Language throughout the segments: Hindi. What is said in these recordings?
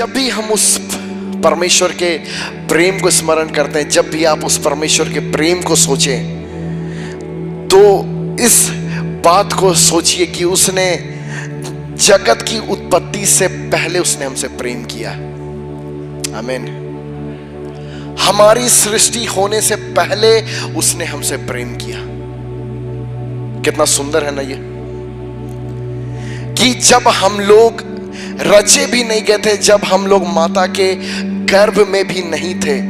जब भी हम उस परमेश्वर के प्रेम को स्मरण करते हैं, जब भी आप उस परमेश्वर के प्रेम को सोचें, तो इस बात को सोचिए कि उसने जगत की उत्पत्ति से पहले उसने हमसे प्रेम किया। आमीन। हमारी सृष्टि होने से पहले उसने हमसे प्रेम किया। कितना सुंदर है ना ये, कि जब हम लोग रचे भी नहीं गए थे, जब हम लोग माता के गर्भ में भी नहीं थे,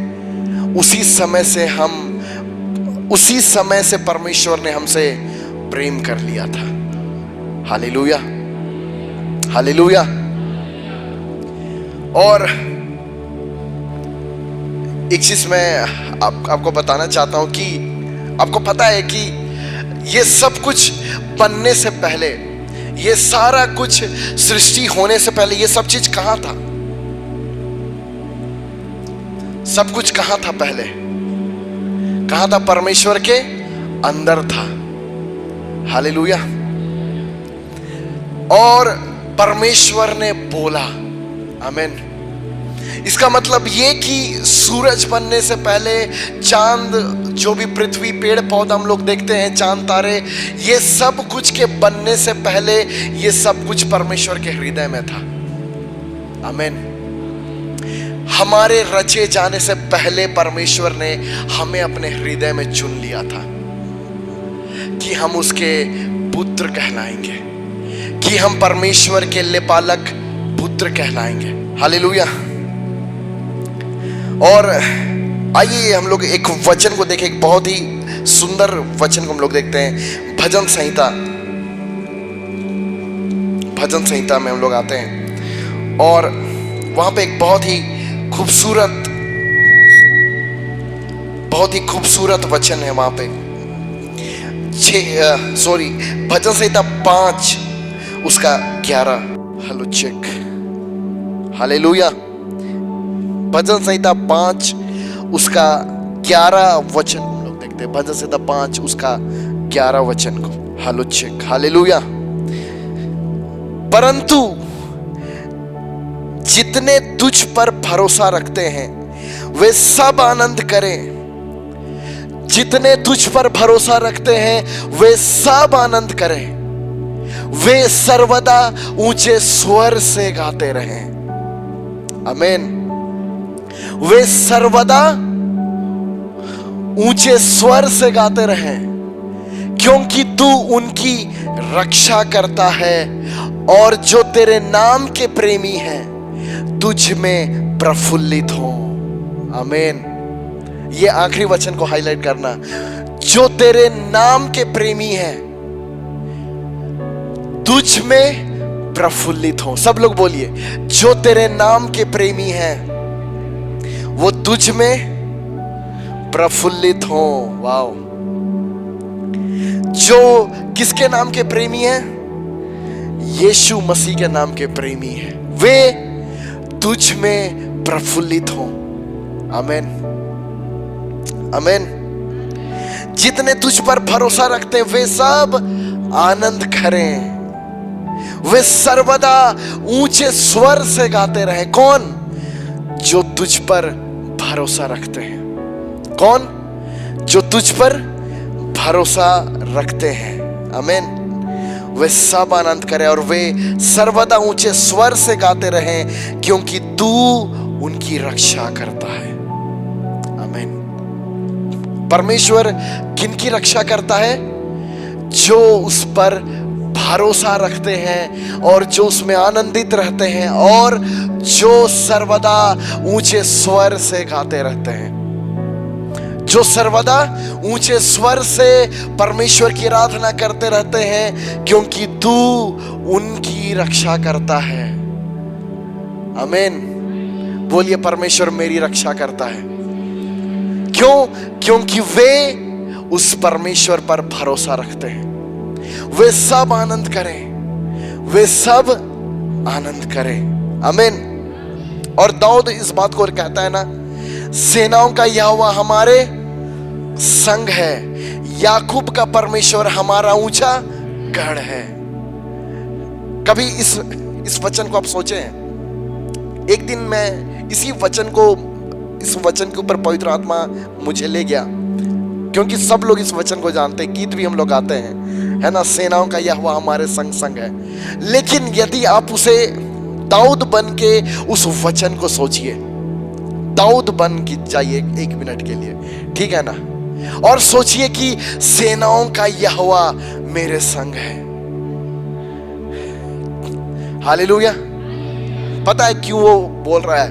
उसी समय से परमेश्वर ने हमसे प्रेम कर लिया था। Hallelujah, hallelujah. और एक चीज मैं आपको बताना चाहता हूं कि आपको पता है कि ये सब कुछ बनने से पहले, ये सारा कुछ सृष्टि होने से पहले, ये सब चीज कहां था? सब कुछ कहां था? पहले कहां था? परमेश्वर के अंदर था। हालेलुया। और परमेश्वर ने बोला। आमीन। इसका मतलब ये कि सूरज बनने से पहले, चांद, जो भी पृथ्वी, पेड़ पौधा हम लोग देखते हैं, चांद तारे, ये सब कुछ के बनने से पहले ये सब कुछ परमेश्वर के हृदय में था। आमीन। हमारे रचे जाने से पहले परमेश्वर ने हमें अपने हृदय में चुन लिया था कि हम उसके पुत्र कहलाएंगे, कि हम परमेश्वर के लेपालक पुत्र कहलाएंगे। हालेलुया। और आइए हम लोग एक वचन को देखें, एक बहुत ही सुंदर वचन को हम लोग देखते हैं। भजन संहिता में हम लोग आते हैं और वहां पे एक बहुत ही खूबसूरत वचन है। वहां पे भजन संहिता 5 उसका 11। Hello check. हालेलुया। भजन संहिता 5 उसका 11 वचन हम लोग देखते हैं। भजन संहिता 5 उसका 11 वचन को। Hello check. हालेलुया। परंतु जितने तुझ पर भरोसा रखते हैं वे सब आनंद करें। जितने तुझ पर भरोसा रखते हैं वे सब आनंद करें। वे सर्वदा ऊंचे स्वर से गाते रहें। आमीन। वे सर्वदा ऊंचे स्वर से गाते रहें, क्योंकि तू उनकी रक्षा करता है और जो तेरे नाम के प्रेमी हैं तुझ में प्रफुल्लित हो। आमीन। ये आखिरी वचन को हाईलाइट करना, जो तेरे नाम के प्रेमी हैं तुझ में प्रफुल्लित हो। सब लोग बोलिए, जो तेरे नाम के प्रेमी हैं वो तुझ में प्रफुल्लित हो। वाओ। जो किसके नाम के प्रेमी हैं? यीशु मसीह के नाम के प्रेमी हैं, वे तुझ में प्रफुल्लित हो। आमीन, आमीन। जितने तुझ पर भरोसा रखते हैं वे सब आनंद करें। वे सर्वदा ऊंचे स्वर से गाते रहे। कौन? जो तुझ पर भरोसा रखते हैं। कौन? जो तुझ पर भरोसा रखते हैं। आमीन। वे सब आनंद करें और वे सर्वदा ऊंचे स्वर से गाते रहें, क्योंकि तू उनकी रक्षा करता है। आमीन। परमेश्वर किनकी रक्षा करता है? जो उस पर भरोसा रखते हैं और जो उसमें आनंदित रहते हैं और जो सर्वदा ऊंचे स्वर से गाते रहते हैं। जो सर्वदा ऊंचे स्वर से परमेश्वर की आराधना करते रहते हैं, क्योंकि तू उनकी रक्षा करता है। आमीन। बोलिए, परमेश्वर मेरी रक्षा करता है। क्यों? क्योंकि वे उस परमेश्वर पर भरोसा रखते हैं। वे सब आनंद करें, वे सब आनंद करें। आमीन। और दाऊद इस बात को कहता है ना, सेनाओं का यहोवा हमारे संग है, याकूब का परमेश्वर हमारा ऊंचा गढ़ है। कभी इस वचन को आप सोचे हैं? एक दिन मैं इस वचन के ऊपर पवित्र आत्मा मुझे ले गया, क्योंकि सब लोग इस वचन को जानते हैं, गीत भी हम लोग गाते हैं, है ना, सेनाओं का यहोवा हमारे संग संग है। लेकिन यदि आप उसे दाऊद बन के उस वचन को सोचिए, दाऊद बन के जाइए एक मिनट के लिए, ठीक है ना, और सोचिए कि सेनाओं का यहोवा मेरे संग है। हालेलुया। पता है क्यों वो बोल रहा है?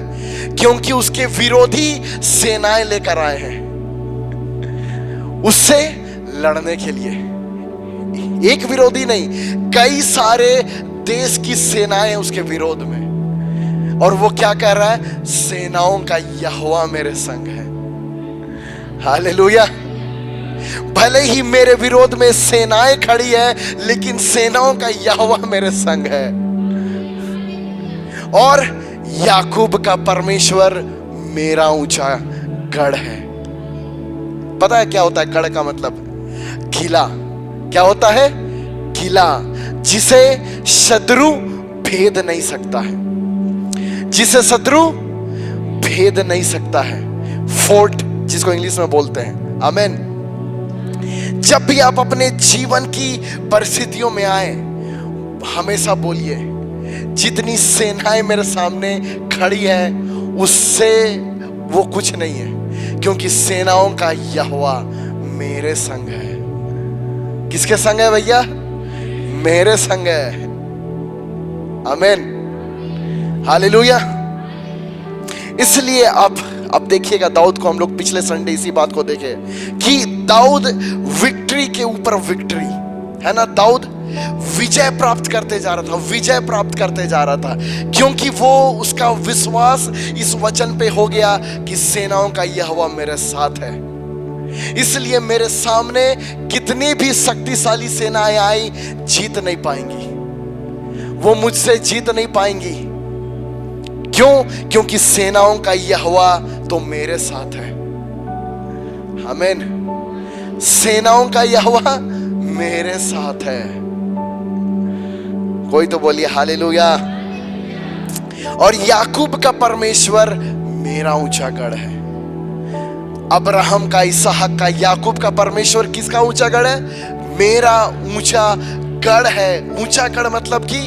क्योंकि उसके विरोधी सेनाएं लेकर आए हैं उससे लड़ने के लिए। एक विरोधी नहीं, कई सारे देश की सेनाएं उसके विरोध में, और वो क्या कह रहा है? सेनाओं का यहोवा मेरे संग है। हालेलुया। भले ही मेरे विरोध में सेनाएं खड़ी है, लेकिन सेनाओं का यहोवा मेरे संग है। और याकूब का परमेश्वर मेरा ऊंचा गढ़ है। पता है क्या होता है गढ़ का मतलब? किला। क्या होता है? किला, जिसे शत्रु भेद नहीं सकता है, जिसे शत्रु भेद नहीं सकता है। फोर्ट जिसको इंग्लिश में बोलते हैं। आमेन। जब भी आप अपने जीवन की परिस्थितियों में आए, हमेशा बोलिए, जितनी सेनाएं मेरे सामने खड़ी है उससे वो कुछ नहीं है, क्योंकि सेनाओं का यहोवा मेरे संग है। किसके संग है भैया? मेरे संग है। आमीन। हालेलुया। इसलिए अब देखिएगा, दाऊद को हम लोग पिछले संडे इसी बात को देखे कि दाऊद विक्ट्री के ऊपर विक्ट्री, है ना, दाऊद विजय प्राप्त करते जा रहा था, विजय प्राप्त करते जा रहा था, क्योंकि वो उसका विश्वास इस वचन पे हो गया कि सेनाओं का यहोवा मेरे साथ है। इसलिए मेरे सामने कितनी भी शक्तिशाली सेनाएं आई, जीत नहीं पाएंगी, वो मुझसे जीत नहीं पाएंगी। क्यों? क्योंकि सेनाओं का यहोवा तो मेरे साथ है। आमीन। सेनाओं का यहोवा मेरे साथ है। कोई तो बोलिए हालेलुया। और याकूब का परमेश्वर मेरा ऊंचा गढ़ है। अब्राहम का, इसहाक का, याकूब का परमेश्वर किसका ऊंचा गढ़ है? मेरा ऊंचा गढ़ है। ऊंचा गढ़ मतलब कि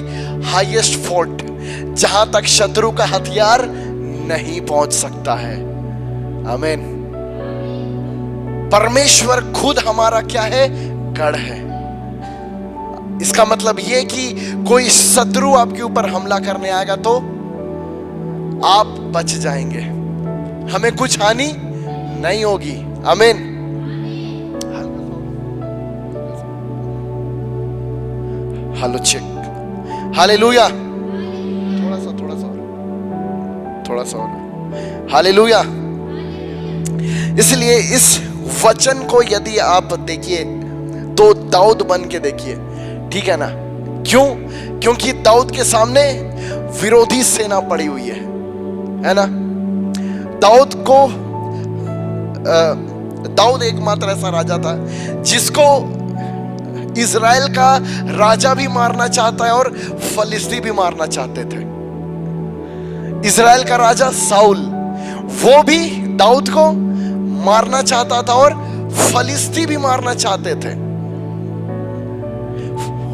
हाईएस्ट फोर्ट, जहां तक शत्रु का हथियार नहीं पहुंच सकता है। आमीन। परमेश्वर खुद हमारा क्या है? गढ़ है। इसका मतलब यह कि कोई शत्रु आपके ऊपर हमला करने आएगा तो आप बच जाएंगे, हमें कुछ हानि नहीं होगी। आमीन। Hello check. हालेलुया। थोड़ा सा और। हालेलुया। इसलिए इस वचन को यदि आप देखिए तो दाऊद बन के देखिए, ठीक है ना। क्यों? क्योंकि दाऊद के सामने विरोधी सेना पड़ी हुई है ना। दाऊद एकमात्र ऐसा राजा था जिसको इज़राइल का राजा भी मारना चाहता है और फलिस्ती भी मारना चाहते थे। इज़राइल का राजा साउल, वो भी दाऊद को मारना चाहता था और फलिस्ती भी मारना चाहते थे।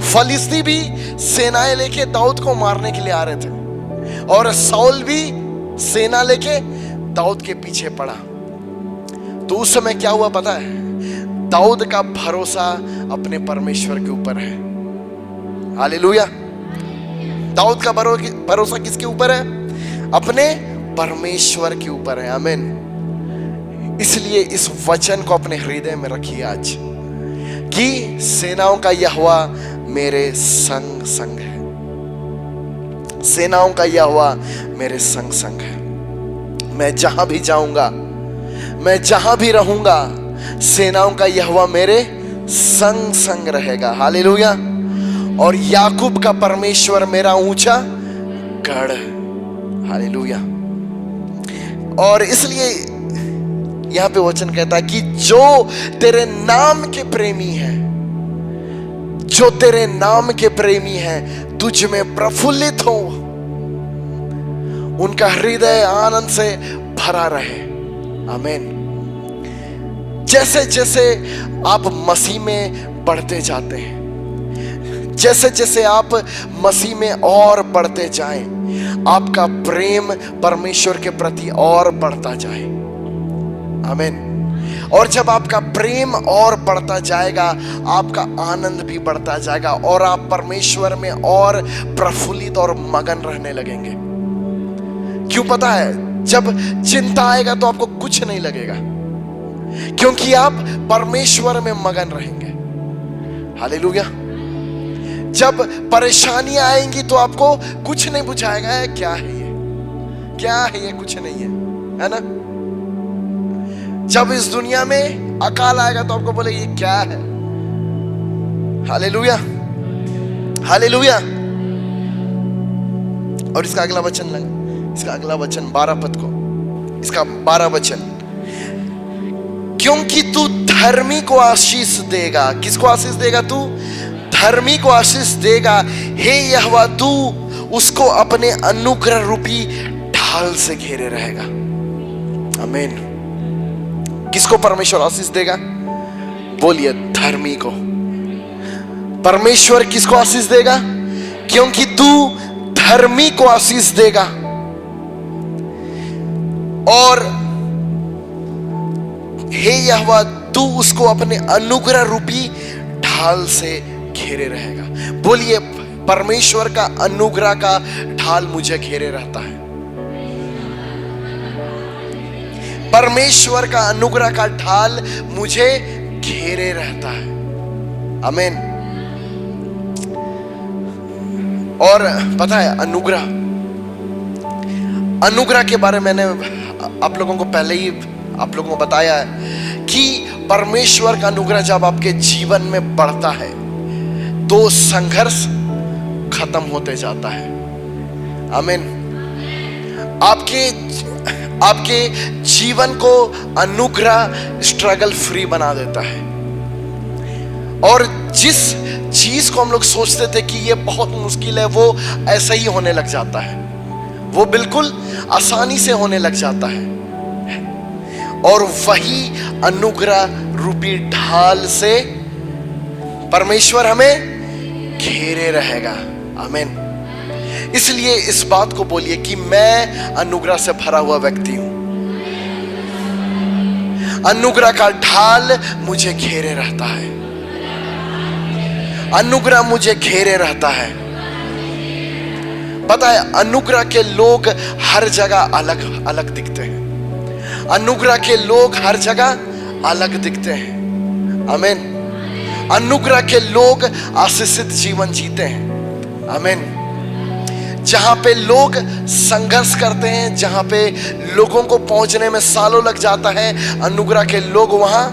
फलिस्ती भी सेनाएं लेके दाऊद को मारने के लिए आ रहे थे, और साउल भी सेना लेके दाऊद के पीछे पड़ा। तो उस समय क्या हुआ पता है? दाऊद का भरोसा अपने परमेश्वर के ऊपर है। हालेलुया। दाऊद का भरोसा किसके ऊपर है? अपने परमेश्वर के ऊपर है। आमीन। इसलिए इस वचन को अपने हृदय में रखिए आज कि सेनाओं का यहोवा मेरे संग संग है। सेनाओं का यहोवा मेरे संग संग है। मैं जहां भी जाऊंगा, मैं जहां भी रहूंगा, सेनाओं का यहोवा मेरे संग संग रहेगा। हालेलुया। और याकूब का परमेश्वर मेरा ऊंचा गढ़। हालेलुया। और इसलिए यहां पे वचन कहता है कि जो तेरे नाम के प्रेमी है, जो तेरे नाम के प्रेमी है, तुझ में प्रफुल्लित हो। उनका हृदय आनंद से भरा रहे। आमीन। जैसे जैसे आप मसीह में बढ़ते जाते हैं, जैसे जैसे आप मसीह में और बढ़ते जाएं, आपका प्रेम परमेश्वर के प्रति और बढ़ता जाए। आमीन। और जब आपका प्रेम और बढ़ता जाएगा, आपका आनंद भी बढ़ता जाएगा और आप परमेश्वर में और प्रफुल्लित और मगन रहने लगेंगे। क्यों पता है? जब चिंता आएगा तो आपको कुछ नहीं लगेगा, क्योंकि आप परमेश्वर में मगन रहेंगे। हालेलुया। जब परेशानियां आएंगी तो आपको कुछ नहीं बुझाएगा, है क्या है ये, क्या है ये, कुछ नहीं है ना। जब इस दुनिया में अकाल आएगा तो आपको बोले ये क्या है। Hallelujah, hallelujah. और इसका अगला वचन लगा, इसका अगला वचन 12 पद को, इसका 12 वचन, क्योंकि तू धर्मी को आशीष देगा। किसको आशीष देगा? तू धर्मी को आशीष देगा। हे यहोवा, तू उसको अपने अनुग्रह रूपी ढाल से घेरे रहेगा। आमीन। किसको परमेश्वर आशीष देगा? बोलिए, धर्मी को। परमेश्वर किसको आशीष देगा? क्योंकि तू धर्मी को आशीष देगा और हे यहोवा, तू उसको अपने अनुग्रह रूपी ढाल से घेरे रहेगा। बोलिए, परमेश्वर का अनुग्रह का ढाल मुझे घेरे रहता है। परमेश्वर का अनुग्रह का ढाल मुझे घेरे रहता है। आमीन। और पता है, अनुग्रह के बारे में मैंने आप लोगों को पहले ही आप लोगों को बताया है कि परमेश्वर का अनुग्रह जब आपके जीवन में बढ़ता है तो संघर्ष खत्म होते जाता है। आमीन। आपके जीवन को अनुग्रह स्ट्रगल फ्री बना देता है। और जिस चीज को हम लोग सोचते थे कि ये बहुत मुश्किल है, वो ऐसा ही होने लग जाता है, वो बिल्कुल आसानी से होने लग जाता है। और वही अनुग्रह रूपी ढाल से परमेश्वर हमें घेरे रहेगा। आमीन। इसलिए इस बात को बोलिए कि मैं अनुग्रह से भरा हुआ व्यक्ति हूं। अनुग्रह का ढाल मुझे घेरे रहता है, अनुग्रह मुझे घेरे रहता है। पता है, अनुग्रह के लोग हर जगह अलग अलग दिखते हैं। अनुग्रह के लोग हर जगह अलग दिखते हैं। आमीन। अनुग्रह के लोग आशीषित जीवन जीते हैं। आमीन। जहां पे लोग संघर्ष करते हैं, जहां पे लोगों को पहुंचने में सालों लग जाता है, अनुग्रह के लोग वहां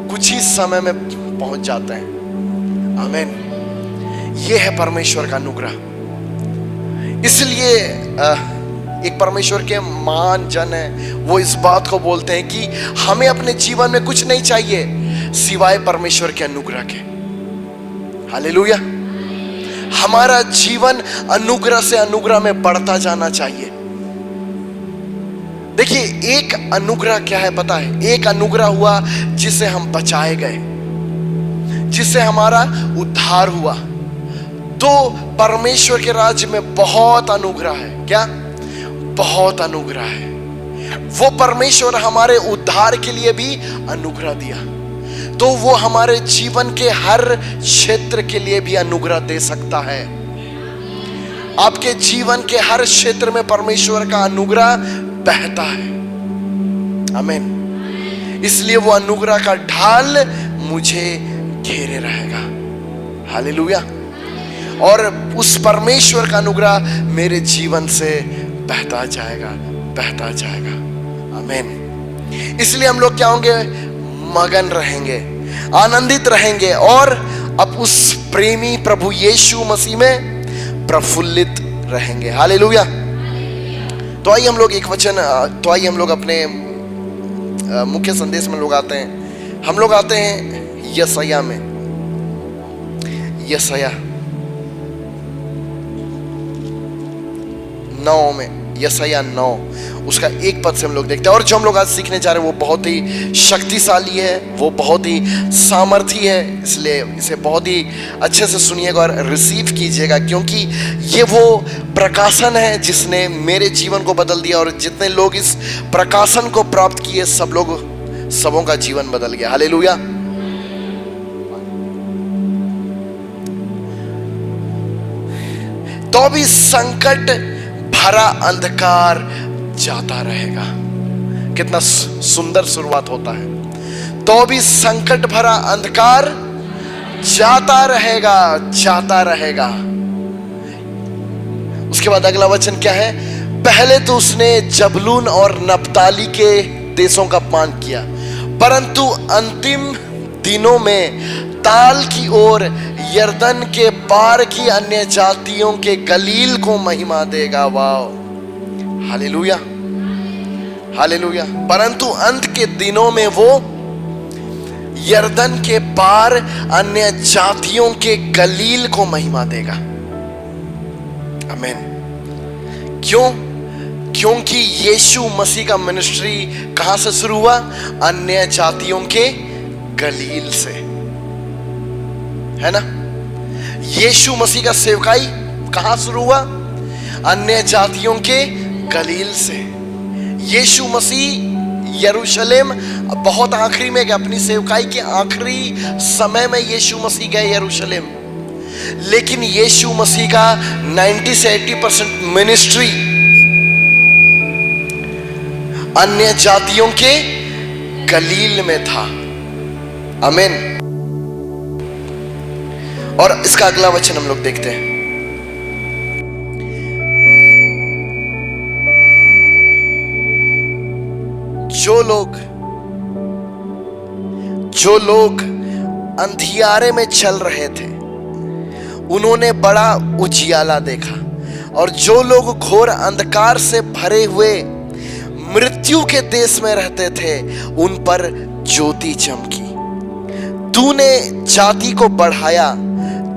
कुछ ही समय में पहुंच जाते हैं। आमीन। यह है परमेश्वर का अनुग्रह। इसलिए एक परमेश्वर के महान जन है, वो इस बात को बोलते हैं कि हमें अपने जीवन में कुछ नहीं चाहिए सिवाय परमेश्वर के अनुग्रह के। हालेलुया। हमारा जीवन अनुग्रह से अनुग्रह में बढ़ता जाना चाहिए। देखिए, एक अनुग्रह क्या है पता है? एक अनुग्रह हुआ जिससे हम बचाए गए, जिससे हमारा उद्धार हुआ। तो परमेश्वर के राज्य में बहुत अनुग्रह है। क्या? बहुत अनुग्रह है। वो परमेश्वर हमारे उद्धार के लिए भी अनुग्रह दिया, तो वो हमारे जीवन के हर क्षेत्र के लिए भी अनुग्रह दे सकता है। आपके जीवन के हर क्षेत्र में परमेश्वर का अनुग्रह बहता है। आमीन। इसलिए वो अनुग्रह का ढाल मुझे घेरे रहेगा। हालेलुया। और उस परमेश्वर का अनुग्रह मेरे जीवन से बहता जाएगा, बहता जाएगा। आमीन। इसलिए हम लोग क्या होंगे? मगन रहेंगे, आनंदित रहेंगे और अब उस प्रेमी प्रभु यीशु मसीह में प्रफुल्लित रहेंगे। हालेलुया। तो आइए हम लोग एक वचन, तो आइए हम लोग अपने मुख्य संदेश में लोग आते हैं। हम लोग आते हैं यशायाह में। यशायाह 9 में, यशायाह 9 उसका 1 पद से हम लोग देखते हैं। और जो हम लोग आज सीखने जा रहे हैं वो बहुत ही शक्तिशाली है, वो बहुत ही सामर्थी है, इसलिए इसे बहुत ही अच्छे से सुनिएगा और रिसीव कीजिएगा, क्योंकि ये वो प्रकाशन है जिसने मेरे जीवन को बदल दिया, और जितने लोग इस प्रकाशन को प्राप्त किए सबों का जीवन बदल गया। हालेलुया। तो भी संकट भरा अंधकार जाता रहेगा। कितना सुंदर शुरुआत होता है। तो भी संकट भरा अंधकार जाता रहेगा, जाता रहेगा। उसके बाद अगला वचन क्या है? पहले तो उसने जबलून और नप्ताली के देशों का अपमान किया, परंतु अंतिम दिनों में ताल की ओर यरदन के पार की अन्य जातियों के गलील को महिमा देगा। वाह, हालेलुया, हालेलुया। परंतु अंत के दिनों में वो यरदन के पार अन्य जातियों के गलील को महिमा देगा। आमीन। क्यों? क्योंकि यीशु मसीह का मिनिस्ट्री कहां से शुरू हुआ? अन्य जातियों के गलील से, है ना। यीशु मसीह का सेवकाई कहां शुरू हुआ? अन्य जातियों के गलील से। यीशु मसीह यरूशलेम बहुत आखिरी में गए, अपनी सेवकाई के आखिरी समय में यीशु मसीह गए यरूशलेम, लेकिन यीशु मसीह का 90 से 80% मिनिस्ट्री अन्य जातियों के गलील में था। आमीन। और इसका अगला वचन हम लोग देखते हैं। जो लोग अंधियारे में चल रहे थे उन्होंने बड़ा उजियाला देखा, और जो लोग घोर अंधकार से भरे हुए मृत्यु के देश में रहते थे उन पर ज्योति चमकी। तूने जाति को बढ़ाया,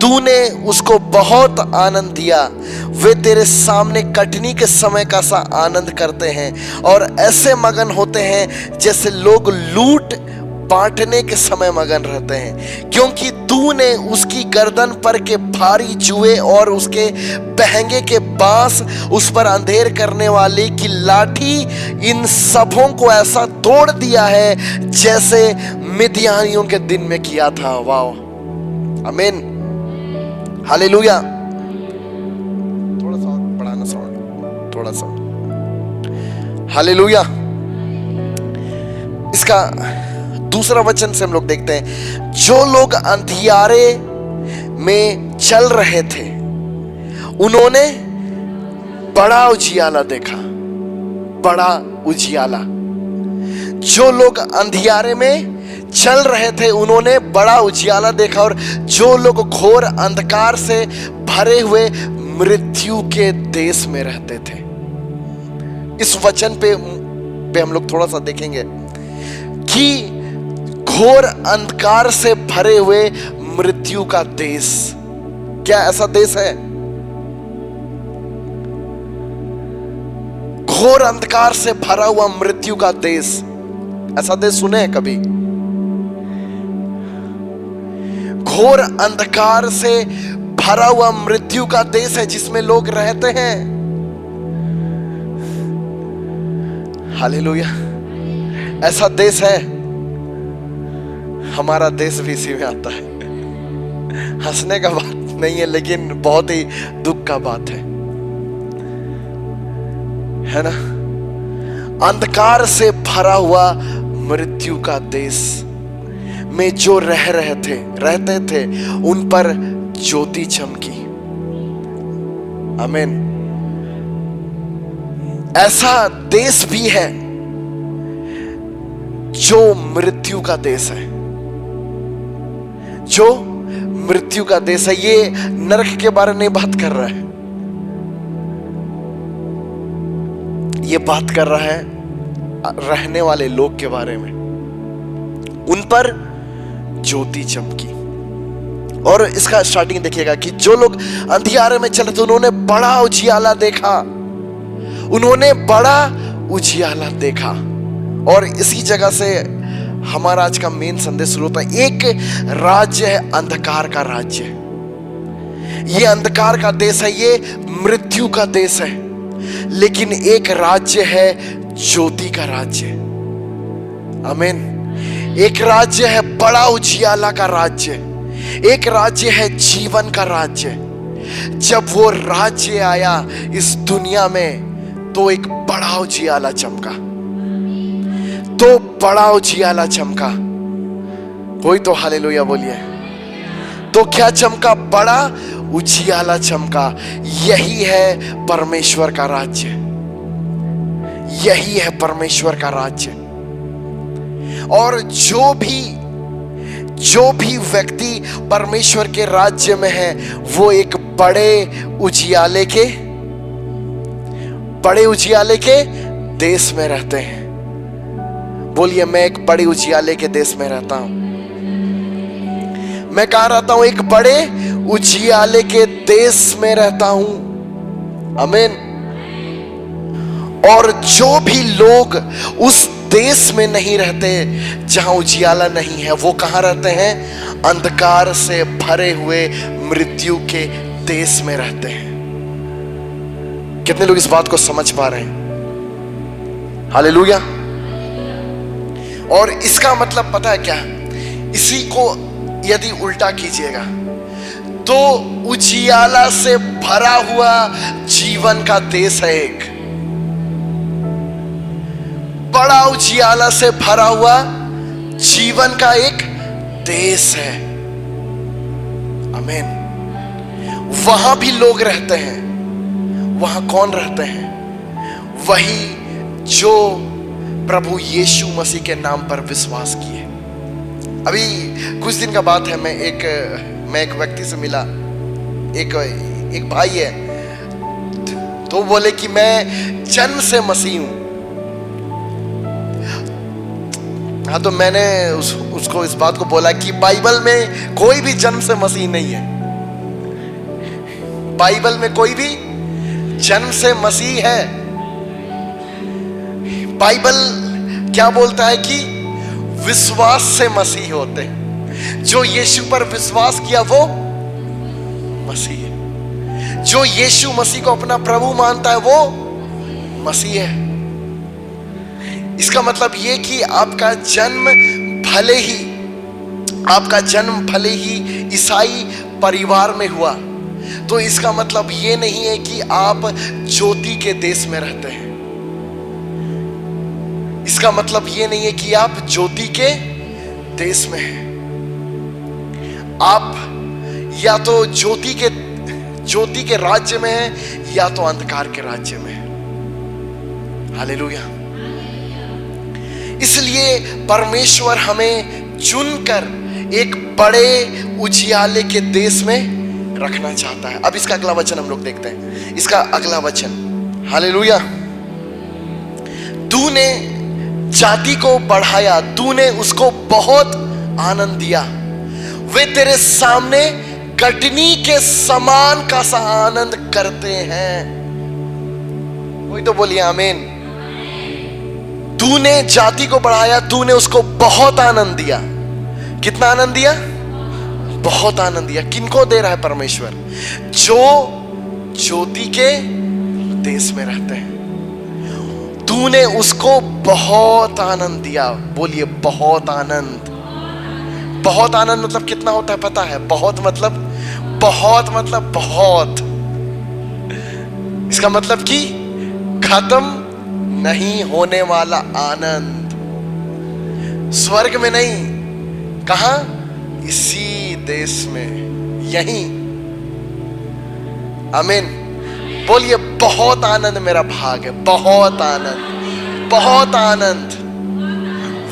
तूने उसको बहुत आनंद दिया। वे तेरे सामने कटनी के समय का सा आनंद करते हैं और ऐसे मगन होते हैं जैसे लोग लूट बांटने के समय मगन रहते हैं, क्योंकि तूने उसकी गर्दन पर के भारी जुए और उसके बहंगे के बांस, उस पर अंधेर करने वाले की लाठी, इन सबों को ऐसा तोड़ दिया है जैसे मिद्यानियों के दिन में किया था। वाह, आमीन, हालेलुया। थोड़ा सा बढ़ाना साउंड, थोड़ा सा, हालेलुया। इसका दूसरा वचन से हम लोग देखते हैं, जो लोग अंधियारे में चल रहे थे उन्होंने बड़ा उजियाला देखा, बड़ा उजियाला। जो लोग अंधियारे में चल रहे थे उन्होंने बड़ा उजियाला देखा, और जो लोग घोर अंधकार से भरे हुए मृत्यु के देश में रहते थे। इस वचन पे हम लोग थोड़ा सा देखेंगे कि घोर अंधकार से भरे हुए मृत्यु का देश, क्या ऐसा देश है? घोर अंधकार से भरा हुआ मृत्यु का देश, ऐसा देश सुने हैं कभी? घोर अंधकार से भरा हुआ मृत्यु का देश है जिसमें लोग रहते हैं। हालेलुया। ऐसा देश है। हमारा देश भी इसी में आता है। हंसने का बात नहीं है, लेकिन बहुत ही दुख का बात है ना। अंधकार से भरा हुआ मृत्यु का देश में जो रहते थे उन पर ज्योति चमकी। आमीन। ऐसा देश भी है जो मृत्यु का देश है, जो मृत्यु का देश है। ये नरक के बारे में नहीं बात कर रहा है, ये बात कर रहा है रहने वाले लोग के बारे में। उन पर ज्योति चमकी। और इसका स्टार्टिंग देखिएगा कि जो लोग अंधियारे में चले थे उन्होंने बड़ा उजियाला देखा, उन्होंने बड़ा उजियाला देखा। और इसी जगह से हमारा आज का मेन संदेश शुरू होता है। एक राज्य है अंधकार का राज्य, ये अंधकार का देश है, ये मृत्यु का देश है, लेकिन एक राज्य है ज्योति का राज्य। आमीन। एक राज्य है बड़ा उजियाला का राज्य, एक राज्य है जीवन का राज्य। जब वो राज्य आया इस दुनिया में तो एक बड़ा उजियाला चमका, तो बड़ा उजियाला चमका। कोई तो हालेलुया बोलिए। तो क्या चमका? बड़ा उजियाला चमका। यही है परमेश्वर का राज्य, यही है परमेश्वर का राज्य। और जो भी व्यक्ति परमेश्वर के राज्य में है वो एक बड़े उजियाले के देश में रहते हैं। बोलिए, मैं एक बड़े उजियाले के देश में रहता हूं। मैं कहां रहता हूं? एक बड़े उजियाले के देश में रहता हूं। आमीन। और जो भी लोग उस देश में नहीं रहते जहां उजियाला नहीं है, वो कहां रहते हैं? अंधकार से भरे हुए मृत्यु के देश में रहते हैं। कितने लोग इस बात को समझ पा रहे हैं? हालेलुया। और इसका मतलब पता है क्या? इसी को यदि उल्टा कीजिएगा तो उजियाला से भरा हुआ जीवन का देश है, एक बड़ा उजियाला से भरा हुआ जीवन का एक देश है। आमीन। वहां भी लोग रहते हैं। वहां कौन रहते हैं? वही जो प्रभु यीशु मसीह के नाम पर विश्वास किए। अभी कुछ दिन का बात है, मैं एक व्यक्ति से मिला, एक भाई है, तो बोले कि मैं जन्म से मसीह हूं। हाँ, तो मैंने उसको इस बात को बोला कि बाइबल में कोई भी जन्म से मसीह नहीं है। बाइबल में कोई भी जन्म से मसीह है। बाइबल क्या बोलता है कि विश्वास से मसीह होते हैं। जो यीशु पर विश्वास किया वो मसीह है। जो यीशु मसीह को अपना प्रभु मानता है वो मसीह है। इसका मतलब ये कि आपका जन्म भले ही ईसाई परिवार में हुआ, तो इसका मतलब ये नहीं है कि आप ज्योति के देश में रहते हैं। इसका मतलब ये नहीं है कि आप ज्योति के देश में हैं। आप या तो ज्योति के राज्य में हैं या तो अंधकार के राज्य में हैं। हालेलुया। इसलिए परमेश्वर हमें चुनकर एक बड़े उजियाले के देश में रखना चाहता है। अब इसका अगला वचन हम लोग देखते हैं। इसका अगला वचन, हालेलुया। तूने जाति को बढ़ाया, तूने उसको बहुत आनंद दिया। वे तेरे सामने कटनी के समान का सा आनंद करते हैं। कोई तो बोलिए आमीन। तूने जाति को बढ़ाया, तूने उसको बहुत आनंद दिया। कितना आनंद दिया? बहुत आनंद दिया। किनको दे रहा है परमेश्वर? जो ज्योति के देश में रहते हैं। तूने उसको बहुत आनंद दिया। बोलिए बहुत आनंद। बहुत आनंद मतलब कितना होता है पता है? बहुत मतलब बहुत। इसका मतलब कि खत्म नहीं होने वाला आनंद। स्वर्ग में नहीं, कहां? इसी देश में, यहीं। आमीन। बोलिए बहुत आनंद मेरा भाग है। बहुत आनंद।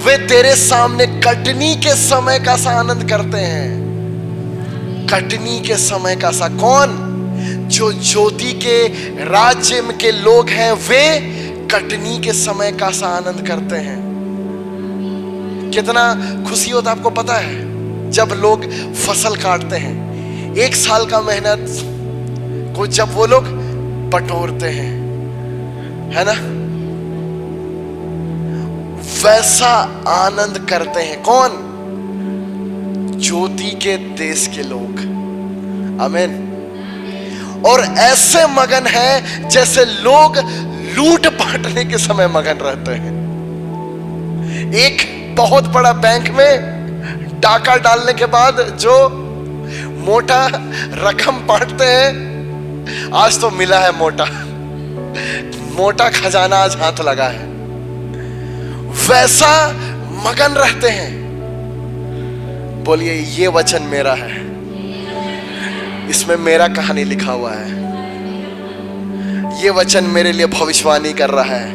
वे तेरे सामने कटनी के समय का सा आनंद करते हैं। कटनी के समय का सा। कौन? जो ज्योति के राज्य के लोग हैं, वे कटनी के समय का सा आनंद करते हैं। कितना खुशी होता है आपको पता है? जब लोग फसल काटते हैं, 1 साल का मेहनत को जब वो लोग बटोरते हैं, है ना? वैसा आनंद करते हैं कौन? ज्योति के देश के लोग। आमीन। और ऐसे मगन है जैसे लोग लूट बांटने के समय मगन रहते हैं। एक बहुत बड़ा बैंक में डाका डालने के बाद जो मोटा रकम बांटते हैं, आज तो मिला है मोटा खजाना आज हाथ लगा है, वैसा मगन रहते हैं। बोलिए ये वचन मेरा है, इसमें मेरा कहानी लिखा हुआ है। ये वचन मेरे लिए भविष्यवाणी कर रहा है।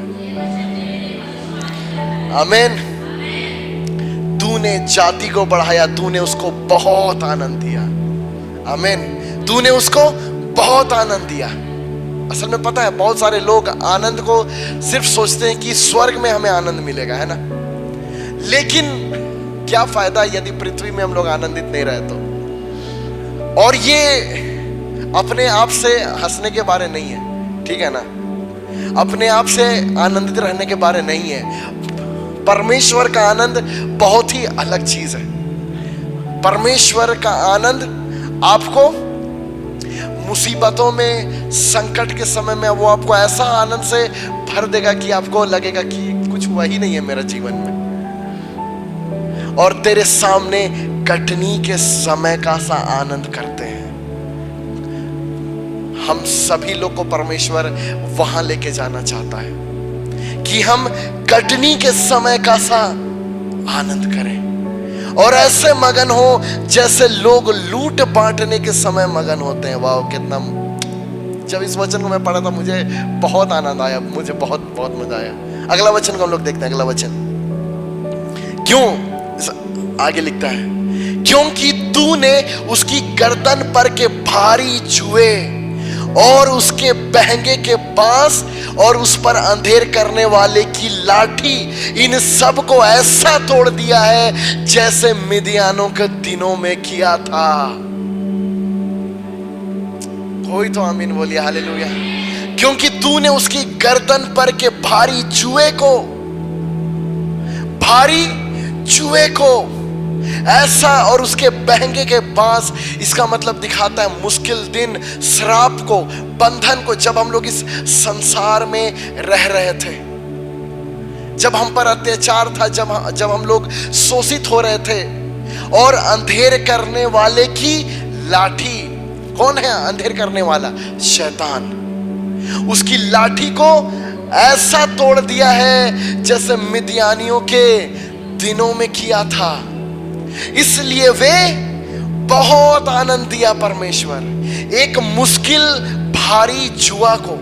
आमीन। तूने जाति को बढ़ाया, तूने उसको बहुत आनंद दिया। आमीन। तूने उसको बहुत आनंद दिया। असल में पता है, बहुत सारे लोग आनंद को सिर्फ सोचते हैं कि स्वर्ग में हमें आनंद मिलेगा, है ना? लेकिन क्या फायदा यदि पृथ्वी में हम लोग आनंदित नहीं रहे तो। और ये अपने आप से हंसने के बारे नहीं है, ठीक है ना? अपने आप से आनंदित रहने के बारे नहीं है। परमेश्वर का आनंद बहुत ही अलग चीज है। परमेश्वर का आनंद आपको मुसीबतों में, संकट के समय में वो आपको ऐसा आनंद से भर देगा कि आपको लगेगा कि कुछ हुआ ही नहीं है मेरा जीवन में। और तेरे सामने कटनी के समय का सा आनंद करते हैं। हम सभी लोग को परमेश्वर वहां लेके जाना चाहता है कि हम कटनी के समय का सा आनंद करें और ऐसे मगन हो जैसे लोग लूट बांटने के समय मगन होते हैं। वाह, कितना! जब इस वचन को मैं पढ़ा था मुझे बहुत आनंद आया, मुझे बहुत बहुत मजा आया। अगला वचन को हम लोग देखते हैं। अगला वचन क्यों आगे लिखता है, क्योंकि तूने उसकी गर्दन पर के भारी जुए और उसके बहंगे के बांस और उस पर अंधेर करने वाले की लाठी, इन सब को ऐसा तोड़ दिया है जैसे मिद्यानों के दिनों में किया था। कोई तो आमीन बोलिए, हालेलुया। क्योंकि तूने उसकी गर्दन पर के भारी जुए को ऐसा, और उसके बहंगे के बांस, इसका मतलब दिखाता है मुश्किल दिन, श्राप को, बंधन को। जब हम लोग इस संसार में रह रहे थे, जब हम पर अत्याचार था, जब हम लोग शोषित हो रहे थे, और अंधेर करने वाले की लाठी, कौन है अंधेर करने वाला? शैतान। उसकी लाठी को ऐसा तोड़ दिया है जैसे मिद्यानियों के दिनों में किया था। इसलिए वे बहुत आनंद दिया परमेश्वर एक मुश्किल भारी जुआ को।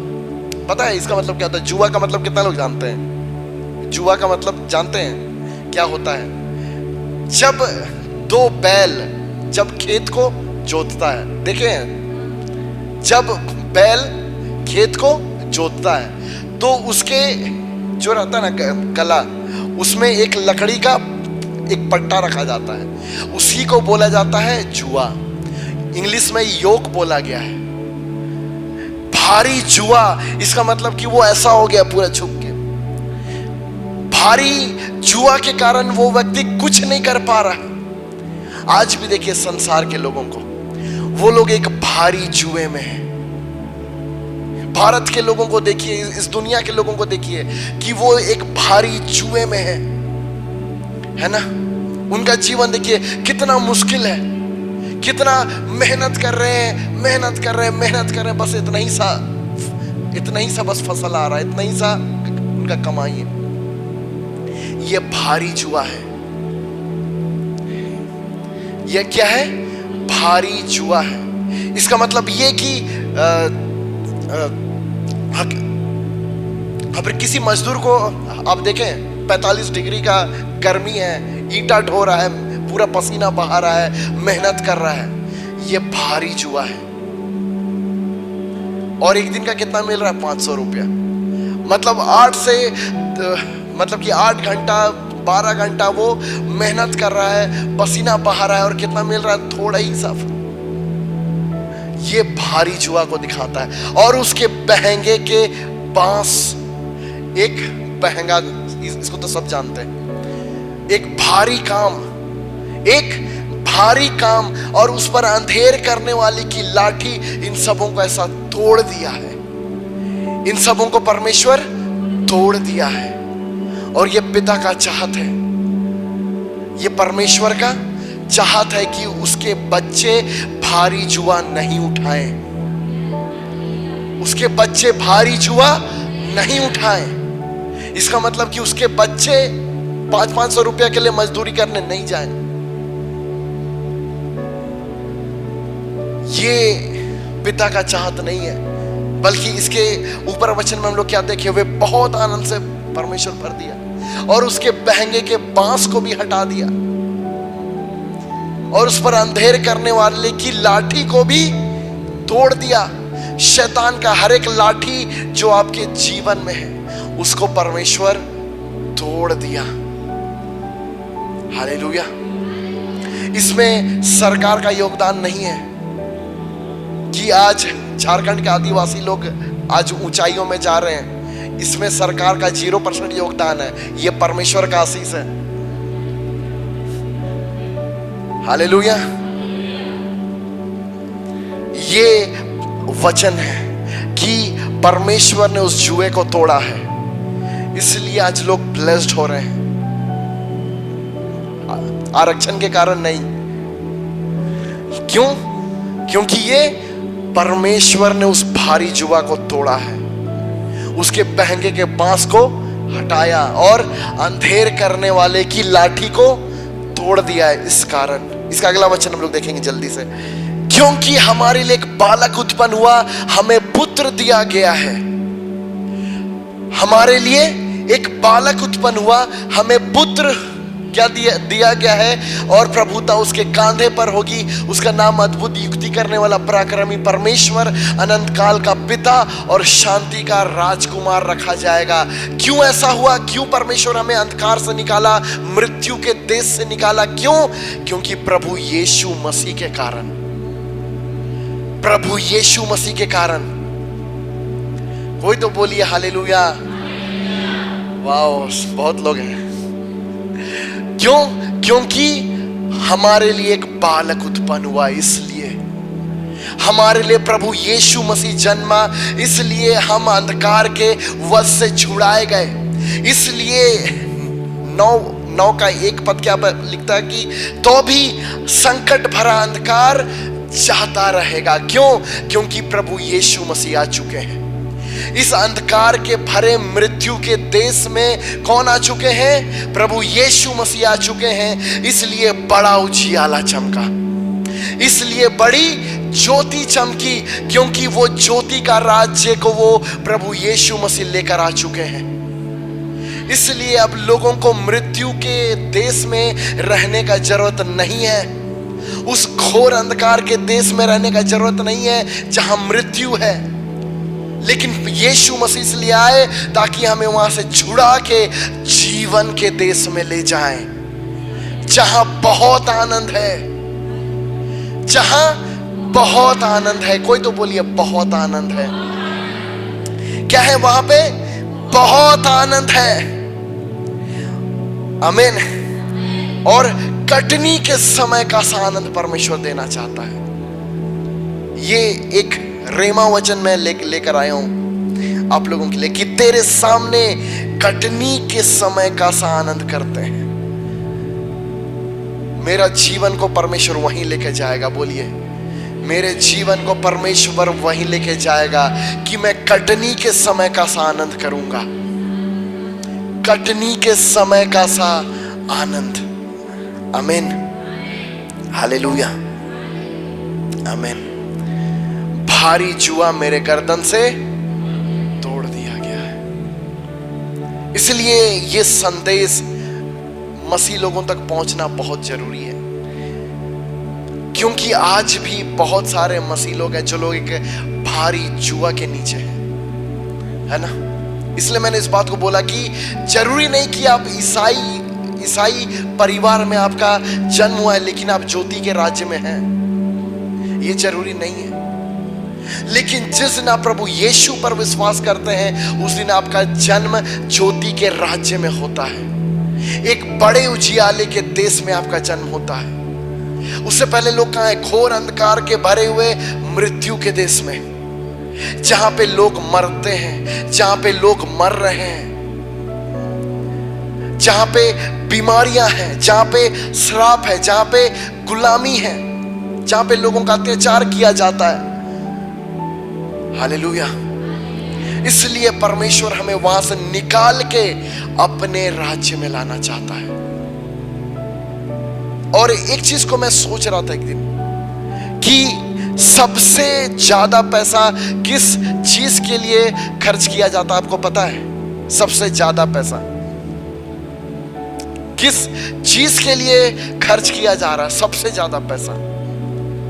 पता है इसका मतलब क्या होता है? जुआ का मतलब कितना लोग जानते हैं? जुआ का मतलब जानते हैं क्या होता है? जब दो बैल जब खेत को जोतता है, देखें, जब बैल खेत को जोतता है तो उसके जो रहता है ना गला, उसमें एक लकड़ी का एक पट्टा रखा जाता है, उसी को बोला जाता है जुआ। इंग्लिश में योक बोला गया है। भारी जुआ, इसका मतलब कि वो ऐसा हो गया पूरा झुक के। भारी जुआ के कारण वो व्यक्ति कुछ नहीं कर पा रहा। आज भी देखिए संसार के लोगों को, वो लोग एक भारी जुए में है। भारत के लोगों को देखिए, इस दुनिया के लोगों को देखिए कि वो एक भारी जुए में है ना? उनका जीवन देखिए कितना मुश्किल है, कितना मेहनत कर रहे हैं, बस इतना ही सा बस फसल आ रहा है, इतना ही सा उनका कमाई है। ये भारी जुआ है। ये क्या है? भारी जुआ है। इसका मतलब ये कि अगर किसी मजदूर को आप देखें 45 डिग्री का गर्मी है, ईंटा ढो रहा है, पूरा पसीना बहा रहा है, मेहनत कर रहा है, ये भारी जुआ है। और एक दिन का कितना मिल रहा है? 500 रुपया। मतलब 8 घंटा 12 घंटा वो मेहनत कर रहा है, पसीना बहा रहा है, और कितना मिल रहा है? थोड़ा ही सा। ये भारी जुआ को दिखाता है। और उसके बहंगे के बांस एक महंगा, इसको तो सब जानते हैं, एक भारी काम और उस पर अंधेर करने वाले की लाठी, इन सबों को ऐसा तोड़ दिया है। इन सबों को परमेश्वर तोड़ दिया है। और ये पिता का चाहत है, ये परमेश्वर का चाहत है कि उसके बच्चे भारी जुआ नहीं उठाएं, उसके बच्चे भारी जुआ नहीं उठाएं। इसका मतलब कि उसके बच्चे 500-500 रुपया के लिए मजदूरी करने नहीं जाएं। ये पिता का चाहत नहीं है, बल्कि इसके ऊपर वचन में हम लोग क्या देखे, वे बहुत आनंद से परमेश्वर भर दिया और उसके बहंगे के बांस को भी हटा दिया और उस पर अंधेर करने वाले की लाठी को भी तोड़ दिया। शैतान का हर एक लाठी जो आपके जीवन में है, उसको परमेश्वर तोड़ दिया। हालेलुया। इसमें सरकार का योगदान नहीं है कि आज झारखंड के आदिवासी लोग आज ऊंचाइयों में जा रहे हैं, इसमें सरकार का 0% योगदान है। यह परमेश्वर का आशीष है। हालेलुया। ये वचन है कि परमेश्वर ने उस जुए को तोड़ा है, इसलिए आज लोग ब्लेस्ड हो रहे हैं, आरक्षण के कारण नहीं। क्यों? क्योंकि ये परमेश्वर ने उस भारी जुआ को तोड़ा है, उसके बहंगे के बांस को हटाया और अंधेर करने वाले की लाठी को तोड़ दिया है। इस कारण, इसका अगला वचन हम लोग देखेंगे जल्दी से। क्योंकि हमारे लिए एक बालक उत्पन्न हुआ, हमें पुत्र दिया गया है। हमारे लिए एक बालक उत्पन्न हुआ, हमें पुत्र क्या दिया गया है और प्रभुता उसके कांधे पर होगी। उसका नाम अद्भुत, युक्ति करने वाला, पराक्रमी परमेश्वर, अनंत काल का पिता और शांति का राजकुमार रखा जाएगा। क्यों ऐसा हुआ? क्यों परमेश्वर हमें अंधकार से निकाला, मृत्यु के देश से निकाला? क्यों? क्योंकि प्रभु यीशु मसीह के कारण, प्रभु यीशु मसीह के कारण। कोई तो बोलिए हालेलुया। वाह, बहुत लोग हैं। क्यों? क्योंकि हमारे लिए एक बालक उत्पन्न हुआ, इसलिए हमारे लिए प्रभु यीशु मसीह जन्मा, इसलिए हम अंधकार के वश से छुड़ाए गए। इसलिए 9 का 1 पद क्या लिखता है कि तो भी संकट भरा अंधकार जाता रहेगा। क्यों? क्योंकि प्रभु यीशु मसीह आ चुके हैं। इस अंधकार के भरे मृत्यु के देश में कौन आ चुके हैं? प्रभु यीशु मसीह आ चुके हैं। इसलिए बड़ा उजियाला चमका, इसलिए बड़ी ज्योति चमकी, क्योंकि वो ज्योति का राज्य को वो प्रभु यीशु मसीह लेकर आ चुके हैं। इसलिए अब लोगों को मृत्यु के देश में रहने का जरूरत नहीं है, उस घोर अंधकार के देश में रहने का जरूरत नहीं है जहां मृत्यु है। लेकिन यीशु मसीह इसलिए आए ताकि हमें वहां से छुड़ा के जीवन के देश में ले जाएं, जहां बहुत आनंद है, जहां बहुत आनंद है। कोई तो बोलिए बहुत आनंद है। क्या है वहां पे? बहुत आनंद है। आमीन। और कटनी के समय का सा आनंद परमेश्वर देना चाहता है। ये एक रेमा वचन में लेकर आया हूं आप लोगों के लिए कि तेरे सामने कटनी के समय का सा आनंद करते हैं। मेरा जीवन को परमेश्वर वहीं लेके जाएगा। बोलिए, मेरे जीवन को परमेश्वर वहीं लेके जाएगा कि मैं कटनी के समय का सा आनंद करूंगा, कटनी के समय का सा आनंद। आमीन, हालेलुया, आमीन। भारी जुआ मेरे गर्दन से तोड़ दिया गया है। इसलिए ये संदेश मसीह लोगों तक पहुंचना बहुत जरूरी है, क्योंकि आज भी बहुत सारे मसीह लोग हैं जो लोग एक भारी जुआ के नीचे हैं, है ना। इसलिए मैंने इस बात को बोला कि जरूरी नहीं कि आप ईसाई परिवार में आपका जन्म हुआ है लेकिन आप ज्योति के राज्य में हैं, ये जरूरी नहीं है। लेकिन जिस दिन आप प्रभु यीशु पर विश्वास करते हैं, उस दिन आपका जन्म ज्योति के राज्य में होता है। एक बड़े उजियाले के देश में आपका जन्म होता है। उससे पहले लोग कहाँ हैं? घोर अंधकार के भरे हुए मृत्यु के देश में, जहां पे लोग मरते हैं, जहां पे लोग मर रहे हैं, जहां पे बीमारियां हैं, जहां पे श्राप है, जहां पे गुलामी है, जहां पे लोगों का अत्याचार किया जाता है। हालेलुया। इसलिए परमेश्वर हमें वहां से निकाल के अपने राज्य में लाना चाहता है। और एक चीज को मैं सोच रहा था एक दिन कि सबसे ज्यादा पैसा किस चीज के लिए खर्च किया जाता है? आपको पता है? सबसे ज्यादा पैसा किस चीज के लिए खर्च किया जा रहा है? सबसे ज्यादा पैसा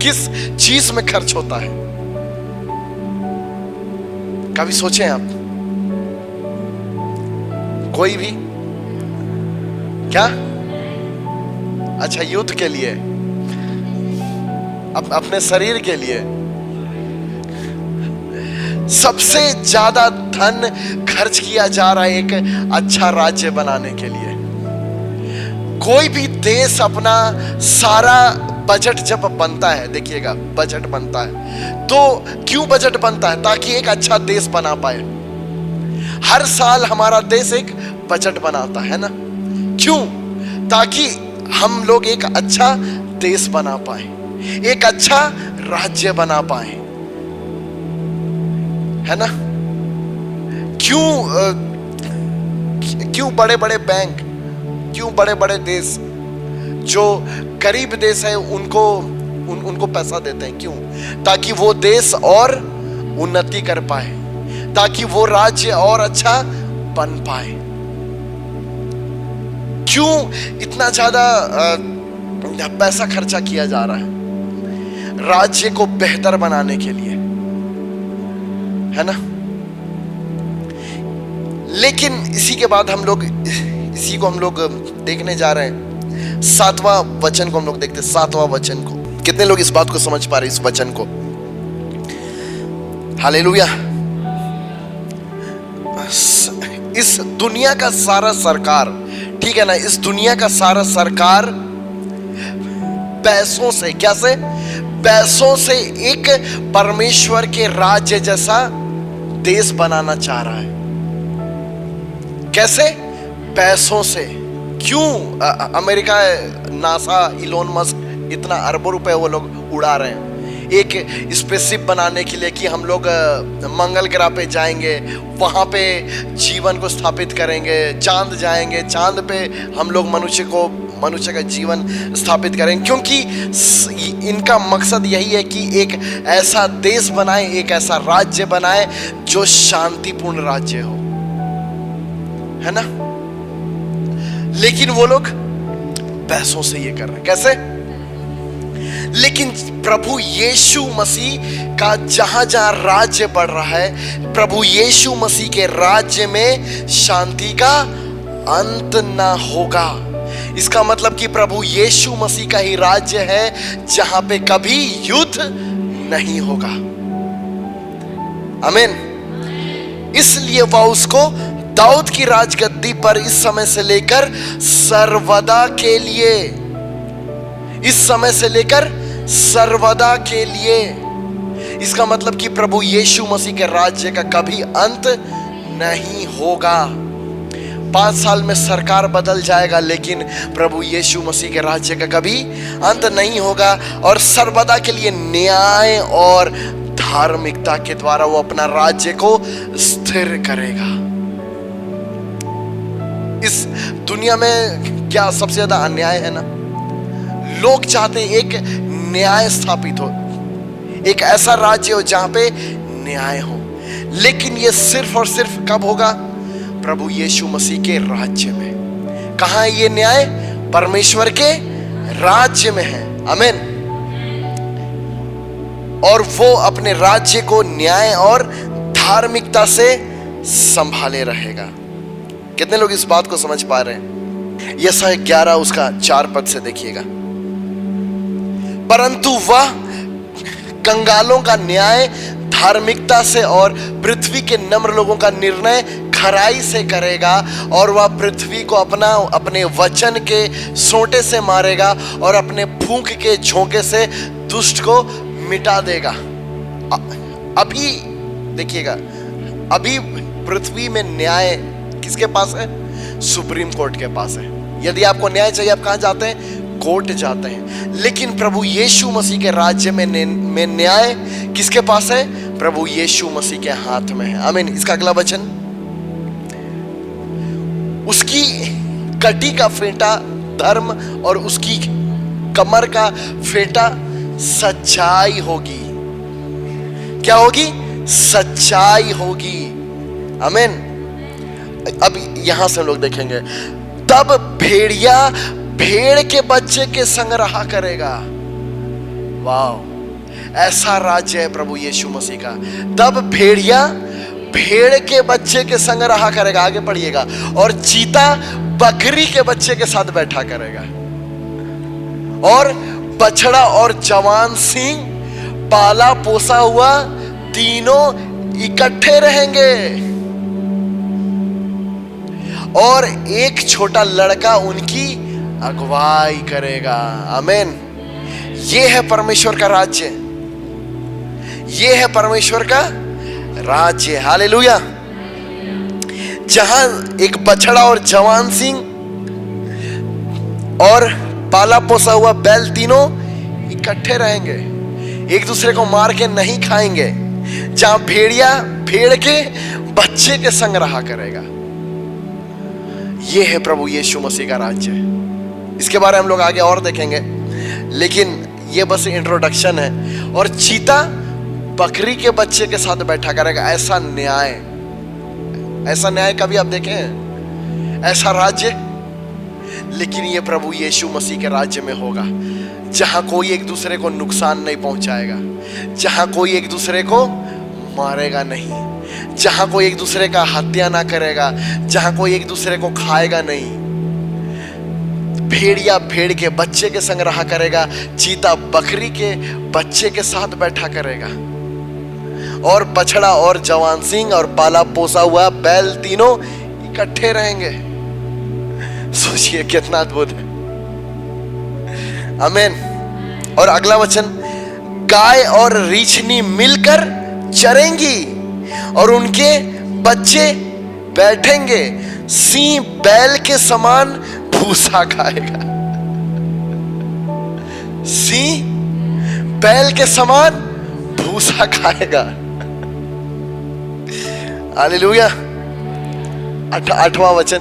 किस चीज में खर्च होता है? कभी सोचे आप? कोई भी? क्या? अच्छा, युद्ध के लिए, अपने शरीर के लिए सबसे ज्यादा धन खर्च किया जा रहा है एक अच्छा राज्य बनाने के लिए। कोई भी देश अपना सारा बजट जब बनता है, देखिएगा बजट बनता है, तो क्यों बजट बनता है? ताकि एक अच्छा देश बना पाए। हर साल हमारा देश एक बजट बनाता है ना, क्यों? ताकि हम लोग एक अच्छा देश बना पाए, एक अच्छा राज्य बना पाए, है ना? क्यों बड़े बड़े बैंक, क्यों बड़े बड़े देश जो गरीब देश है उनको पैसा देते हैं? क्यों? ताकि वो देश और उन्नति कर पाए, ताकि वो राज्य और अच्छा बन पाए। क्यों इतना ज्यादा पैसा खर्चा किया जा रहा है? राज्य को बेहतर बनाने के लिए, है ना? लेकिन इसी के बाद इसी को हम लोग देखने जा रहे हैं। 7वां वचन को हम लोग देखते हैं। 7वां वचन को कितने लोग इस बात को समझ पा रहे हैं? इस वचन को, हालेलुया। इस दुनिया का सारा सरकार, ठीक है ना, इस दुनिया का सारा सरकार पैसों से, क्या से? पैसों से एक परमेश्वर के राज्य जैसा देश बनाना चाह रहा है। कैसे? पैसों से। क्यों? अमेरिका, नासा, इलोन मस्क इतना अरबों रुपए वो लोग उड़ा रहे हैं एक स्पेसशिप बनाने के लिए कि हम लोग मंगल ग्रह पे जाएंगे, वहां पे जीवन को स्थापित करेंगे, चांद जाएंगे, चांद पे हम लोग मनुष्य का जीवन स्थापित करेंगे। क्योंकि इनका मकसद यही है कि एक ऐसा देश बनाए, एक ऐसा राज्य बनाए जो शांतिपूर्ण राज्य हो, है ना? लेकिन वो लोग पैसों से ये कर रहे हैं। कैसे? लेकिन प्रभु यीशु मसीह का जहां जहां राज्य बढ़ रहा है, प्रभु यीशु मसीह के राज्य में शांति का अंत ना होगा। इसका मतलब कि प्रभु यीशु मसीह का ही राज्य है जहां पे कभी युद्ध नहीं होगा। आमीन। इसलिए वह उसको दाऊद की राजगद्दी पर इस समय से लेकर सर्वदा के लिए, इस समय से लेकर सर्वदा के लिए, इसका मतलब कि प्रभु यीशु मसीह के राज्य का कभी अंत नहीं होगा। 5 साल में सरकार बदल जाएगा, लेकिन प्रभु यीशु मसीह के राज्य का कभी अंत नहीं होगा। और सर्वदा के लिए न्याय और धार्मिकता के द्वारा वो अपना राज्य को स्थिर करेगा। इस दुनिया में क्या सबसे ज्यादा अन्याय है ना? लोग चाहते हैं एक न्याय स्थापित हो, एक ऐसा राज्य हो जहां पे न्याय हो। लेकिन ये सिर्फ और सिर्फ कब होगा? प्रभु यीशु मसीह के राज्य में। कहां है ये न्याय? परमेश्वर के राज्य में है। आमीन। और वो अपने राज्य को न्याय और धार्मिकता से संभाले रहेगा। कितने लोग इस बात को समझ पा रहे हैं? यशायाह 11 उसका 4 पद से देखिएगा। परंतु वह कंगालों का न्याय धार्मिकता से और पृथ्वी के नम्र लोगों का निर्णय खराई से करेगा, और वह पृथ्वी को अपने वचन के सोंटे से मारेगा और अपने फूंक के झोंके से दुष्ट को मिटा देगा। अभी देखिएगा, अभी पृथ्वी में न्याय किसके पास है? सुप्रीम कोर्ट के पास है। यदि आपको न्याय चाहिए, आप कहां जाते हैं? कोर्ट जाते हैं। लेकिन प्रभु यीशु मसीह के राज्य में न्याय किसके पास है? प्रभु यीशु मसीह के हाथ में है। आमीन। इसका अगला वचन, उसकी कटी का फेंटा धर्म और उसकी कमर का फेंटा सच्चाई होगी। क्या होगी? सच्चाई होगी। आमीन। अब यहां से हम लोग देखेंगे, तब भेड़िया भेड़ के बच्चे के संग रहा करेगा। वाह, ऐसा राज्य है प्रभु यीशु मसीह का। तब भेड़िया भेड़ के बच्चे के संग रहा करेगा। आगे पढ़िएगा, और चीता बकरी के बच्चे के साथ बैठा करेगा, और बछड़ा और जवान सिंह पाला पोसा हुआ तीनों इकट्ठे रहेंगे, और एक छोटा लड़का उनकी अगुवाई करेगा। आमीन। ये है परमेश्वर का राज्य, ये है परमेश्वर का राज्य। हालेलुया। जहां एक बछड़ा और जवान सिंह और पाला पोसा हुआ बैल तीनों इकट्ठे रहेंगे, एक दूसरे को मार के नहीं खाएंगे। जहां भेड़िया भेड़ के बच्चे के संग रहा करेगा। यह है प्रभु यीशु मसीह का राज्य। इसके बारे में हम लोग आगे और देखेंगे, लेकिन यह बस इंट्रोडक्शन है। और चीता बकरी के बच्चे के साथ बैठा करेगा। ऐसा न्याय, ऐसा न्याय कभी आप देखे हैं? ऐसा राज्य? लेकिन ये प्रभु यीशु मसीह के राज्य में होगा, जहां कोई एक दूसरे को नुकसान नहीं पहुंचाएगा, जहां कोई एक दूसरे को मारेगा नहीं, जहां कोई एक दूसरे का हत्या ना करेगा, जहां कोई एक दूसरे को खाएगा नहीं। भेड़िया भेड़ के बच्चे के संग रहा करेगा, चीता बकरी के बच्चे के साथ बैठा करेगा, और बछड़ा और जवान सिंह और पाला पोसा हुआ बैल तीनों इकट्ठे रहेंगे। सोचिए कितना अद्भुत है। आमीन। और अगला वचन, गाय और रीछनी मिलकर चरेंगी और उनके बच्चे बैठेंगे, सिंह बैल के समान भूसा खाएगा। सिंह बैल के समान भूसा खाएगा। हालेलुया। 8वां वचन,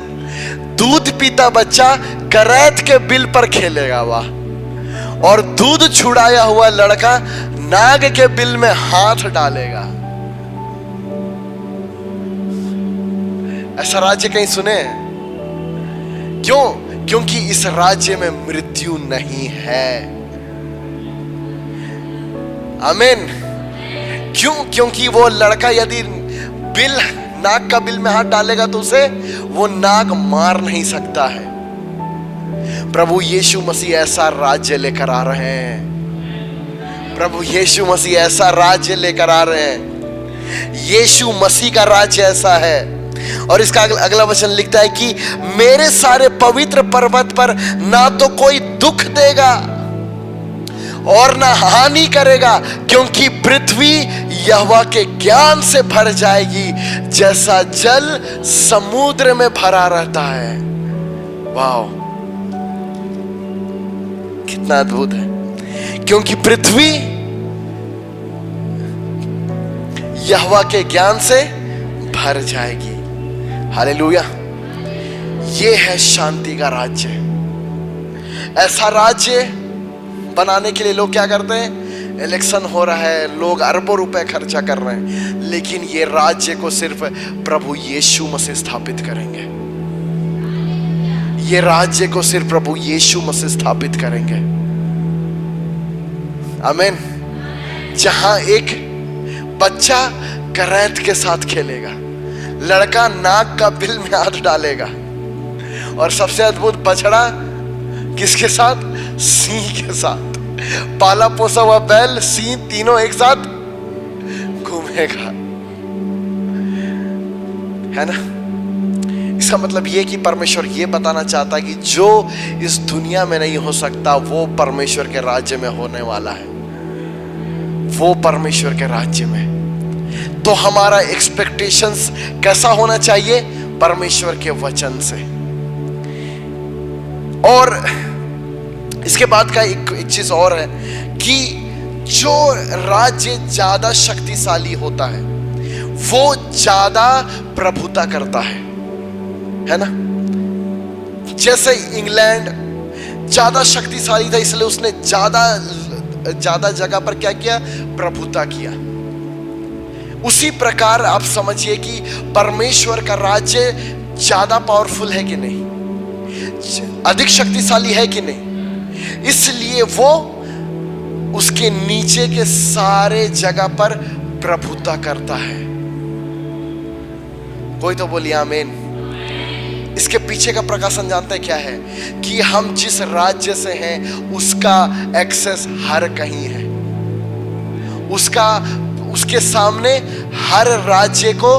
दूध पीता बच्चा करैत के बिल पर खेलेगा। वाह। और दूध छुड़ाया हुआ लड़का नाग के बिल में हाथ डालेगा। ऐसा राज्य कहीं सुने? क्यों? क्योंकि इस राज्य में मृत्यु नहीं है। आमीन। क्यों? क्योंकि वो लड़का यदि नाग का बिल में हाथ डालेगा तो उसे वो नाग मार नहीं सकता है। प्रभु यीशु मसीह ऐसा राज्य लेकर आ रहे हैं। प्रभु यीशु मसीह ऐसा राज्य लेकर आ रहे हैं। यीशु मसीह का राज्य ऐसा है। और इसका अगला वचन लिखता है कि मेरे सारे पवित्र पर्वत पर ना तो कोई दुख देगा और ना हानि करेगा, क्योंकि पृथ्वी यहोवा के ज्ञान से भर जाएगी, जैसा जल समुद्र में भरा रहता है। वाह, कितना अद्भुत है। क्योंकि पृथ्वी यहोवा के ज्ञान से भर जाएगी। हालेलुया। ये है शांति का राज्य। ऐसा राज्य बनाने के लिए लोग क्या करते हैं? इलेक्शन हो रहा है, लोग अरबों रुपए खर्चा कर रहे हैं, लेकिन ये राज्य को सिर्फ प्रभु यीशु मसीह स्थापित करेंगे। ये राज्य को सिर्फ प्रभु यीशु मसीह स्थापित करेंगे। आमीन। जहां एक बच्चा करैत के साथ खेलेगा, लड़का नाग का बिल में हाथ डालेगा, और सबसे अद्भुत बछड़ा किसके साथ? सिंह के साथ। पाला पोसा हुआ बैल, सिंह, तीनों एक साथ घूमेंगे। बनेगा, है ना। इसका मतलब ये कि परमेश्वर ये बताना चाहता है कि जो इस दुनिया में नहीं हो सकता वो परमेश्वर के राज्य में होने वाला है, वो परमेश्वर के राज्य में। तो हमारा एक्सपेक्टेशंस कैसा होना चाहिए? परमेश्वर के वचन से। और इसके बाद का एक चीज और है कि जो राज्य ज्यादा शक्तिशाली होता है वो ज्यादा प्रभुता करता है ना। जैसे इंग्लैंड ज्यादा शक्तिशाली था, इसलिए उसने ज्यादा जगह पर क्या किया? प्रभुता किया। उसी प्रकार आप समझिए कि परमेश्वर का राज्य ज्यादा पावरफुल है कि नहीं, अधिक शक्तिशाली है कि नहीं, इसलिए वो उसके नीचे के सारे जगह पर प्रभुता करता है। कोई तो बोलिए आमीन। इसके पीछे का प्रकाशन जानते हैं क्या है? कि हम जिस राज्य से हैं उसका एक्सेस हर कहीं है, उसके सामने हर राज्य को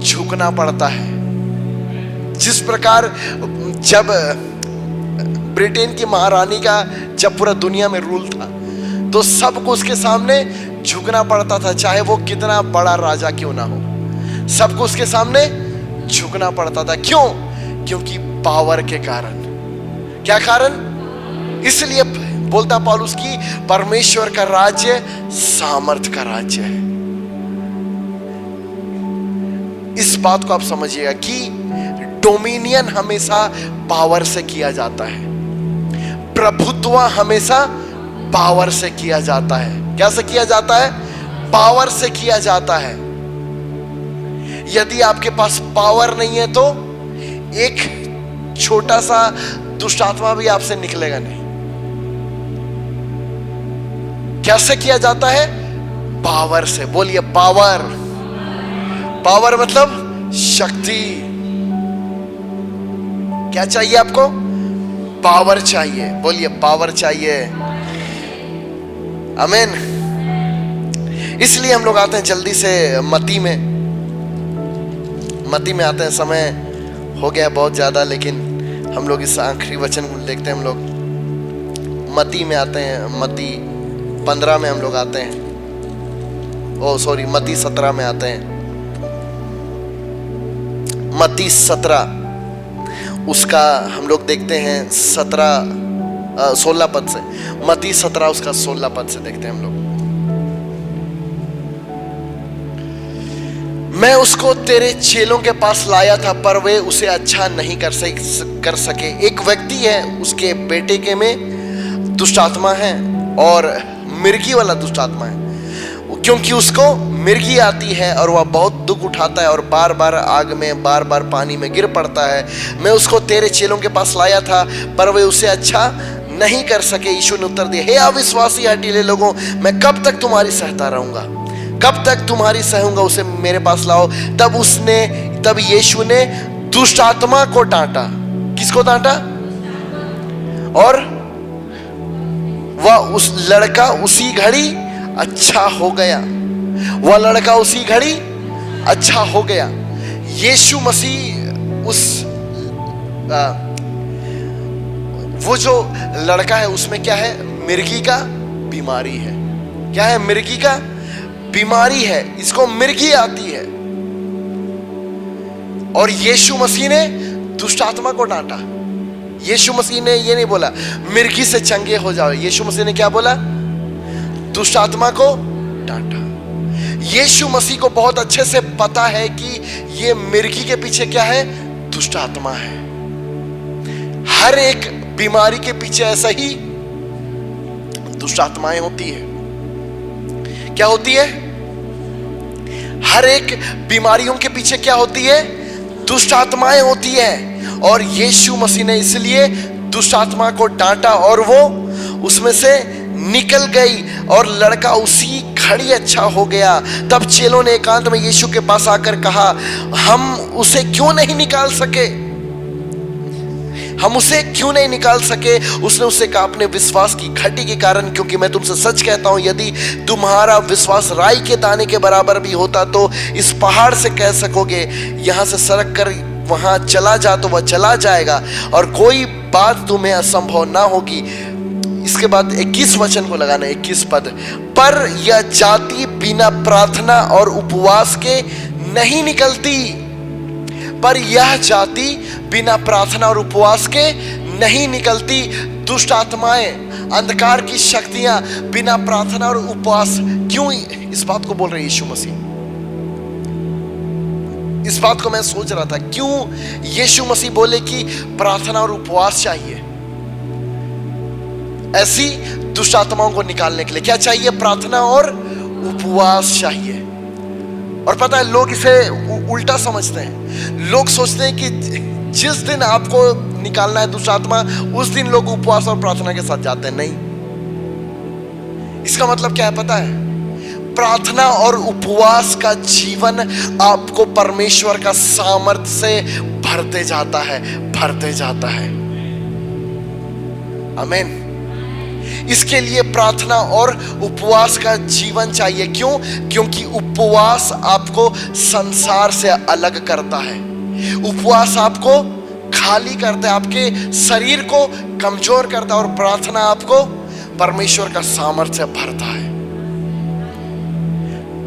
झुकना पड़ता है। जिस प्रकार जब ब्रिटेन की महारानी का जब पूरा दुनिया में रूल था तो सबको उसके सामने झुकना पड़ता था, चाहे वो कितना बड़ा राजा क्यों ना हो, सबको उसके सामने झुकना पड़ता था। क्यों? क्योंकि पावर के कारण। क्या कारण? इसलिए बोलता पौलुस की परमेश्वर का राज्य सामर्थ का राज्य है। इस बात को आप समझिएगा कि डोमिनियन हमेशा पावर से किया जाता है, प्रभुत्व हमेशा पावर से किया जाता है। क्या से किया जाता है? पावर से किया जाता है। यदि आपके पास पावर नहीं है तो एक छोटा सा दुष्ट आत्मा भी आपसे निकलेगा नहीं। कैसे किया जाता है? पावर से। बोलिए पावर। पावर मतलब शक्ति। क्या चाहिए आपको? पावर चाहिए। बोलिए पावर चाहिए। आमीन। इसलिए हम लोग आते हैं जल्दी से मत्ती में आते हैं। समय हो गया बहुत ज्यादा, लेकिन हम लोग इस आखिरी वचन को देखते हैं। हम लोग मत्ती में आते हैं। मत्ती 15 में हम लोग आते हैं। मत्ती 17 में आते हैं। मत्ती 17 उसका हम लोग देखते हैं 16 पद से। मत्ती 17 उसका 16 पद से देखते हैं हम लोग। मैं उसको तेरे चेलों के पास लाया था पर वे उसे अच्छा नहीं कर सके। एक व्यक्ति है, उसके बेटे के में दुष्ट आत्मा है और मिर्गी वाला दुष्ट आत्मा है। क्योंकि उसको मिर्गी आती है और वह बहुत दुख उठाता है और बार बार आग में, बार बार पानी में गिर पड़ता है। मैं उसको तेरे चेलों के पास लाया था पर वे उसे अच्छा नहीं कर सके। यीशु ने उत्तर दिया, हे अविश्वासी हठीले लोगों, मैं कब तक तुम्हारी सहता रहूंगा? कब तक तुम्हारी सहूंगा? उसे मेरे पास लाओ। तब यीशु ने दुष्ट आत्मा को डांटा। किसको डांटा? और वह उस लड़का उसी घड़ी अच्छा हो गया। वह लड़का उसी घड़ी अच्छा हो गया। यीशु मसीह वो जो लड़का है उसमें क्या है? मिर्गी का बीमारी है। क्या है? मिर्गी का बीमारी है। इसको मिर्गी आती है और यीशु मसीह ने दुष्ट आत्मा को डांटा। यीशु मसीह ने ये नहीं बोला मिर्गी से चंगे हो जाओ। यीशु मसीह ने क्या बोला? दुष्ट आत्मा को डांटा। यीशु मसीह को बहुत अच्छे से पता है कि ये मिर्गी के पीछे क्या है? दुष्ट आत्मा है। हर एक बीमारी के पीछे ऐसा ही दुष्ट आत्माएं होती है। क्या होती है? हर एक बीमारियों के पीछे क्या होती है? दुष्ट आत्माएं होती है। और यीशु मसीह ने इसलिए दुष्ट आत्मा को डांटा और वो उसमें से निकल गई और लड़का उसी घड़ी अच्छा हो गया। तब चेलों ने एकांत में यीशु के पास आकर कहा, हम उसे क्यों नहीं निकाल सके? हम उसे क्यों नहीं निकाल सके? उसने उससे कहा अपने विश्वास की घटी के कारण, क्योंकि मैं तुमसे सच कहता हूं यदि तुम्हारा विश्वास राई के दाने के बराबर भी होता तो इस पहाड़ से कह सकोगे यहां से सरक कर वहां चला जा तो वह चला जाएगा और कोई बात तुम्हें असंभव ना होगी। इसके बाद 21 वचन को लगाना, 21 पद, पर यह जाति बिना प्रार्थना और उपवास के नहीं निकलती। पर यह जाति बिना प्रार्थना और उपवास के नहीं निकलती। दुष्ट आत्माएं, अंधकार की शक्तियां बिना प्रार्थना और उपवास, क्यों इस बात को बोल रहे यीशु मसीह? इस बात को मैं सोच रहा था, क्यों यीशु मसीह बोले कि प्रार्थना और उपवास चाहिए? ऐसी दुष्ट आत्माओं को निकालने के लिए क्या चाहिए? प्रार्थना और उपवास चाहिए। और पता है लोग इसे उल्टा समझते हैं। लोग सोचते हैं कि जिस दिन आपको निकालना है दुष्ट आत्मा, उस दिन लोग उपवास और प्रार्थना के साथ जाते हैं। नहीं, इसका मतलब क्या है पता है? प्रार्थना और उपवास का जीवन आपको परमेश्वर का सामर्थ्य से भरते जाता है, भरते जाता है। आमीन। इसके लिए प्रार्थना और उपवास का जीवन चाहिए। क्यों? क्योंकि उपवास आपको संसार से अलग करता है। उपवास आपको खाली करता है, आपके शरीर को कमजोर करता है, और प्रार्थना आपको परमेश्वर का सामर्थ्य भरता है।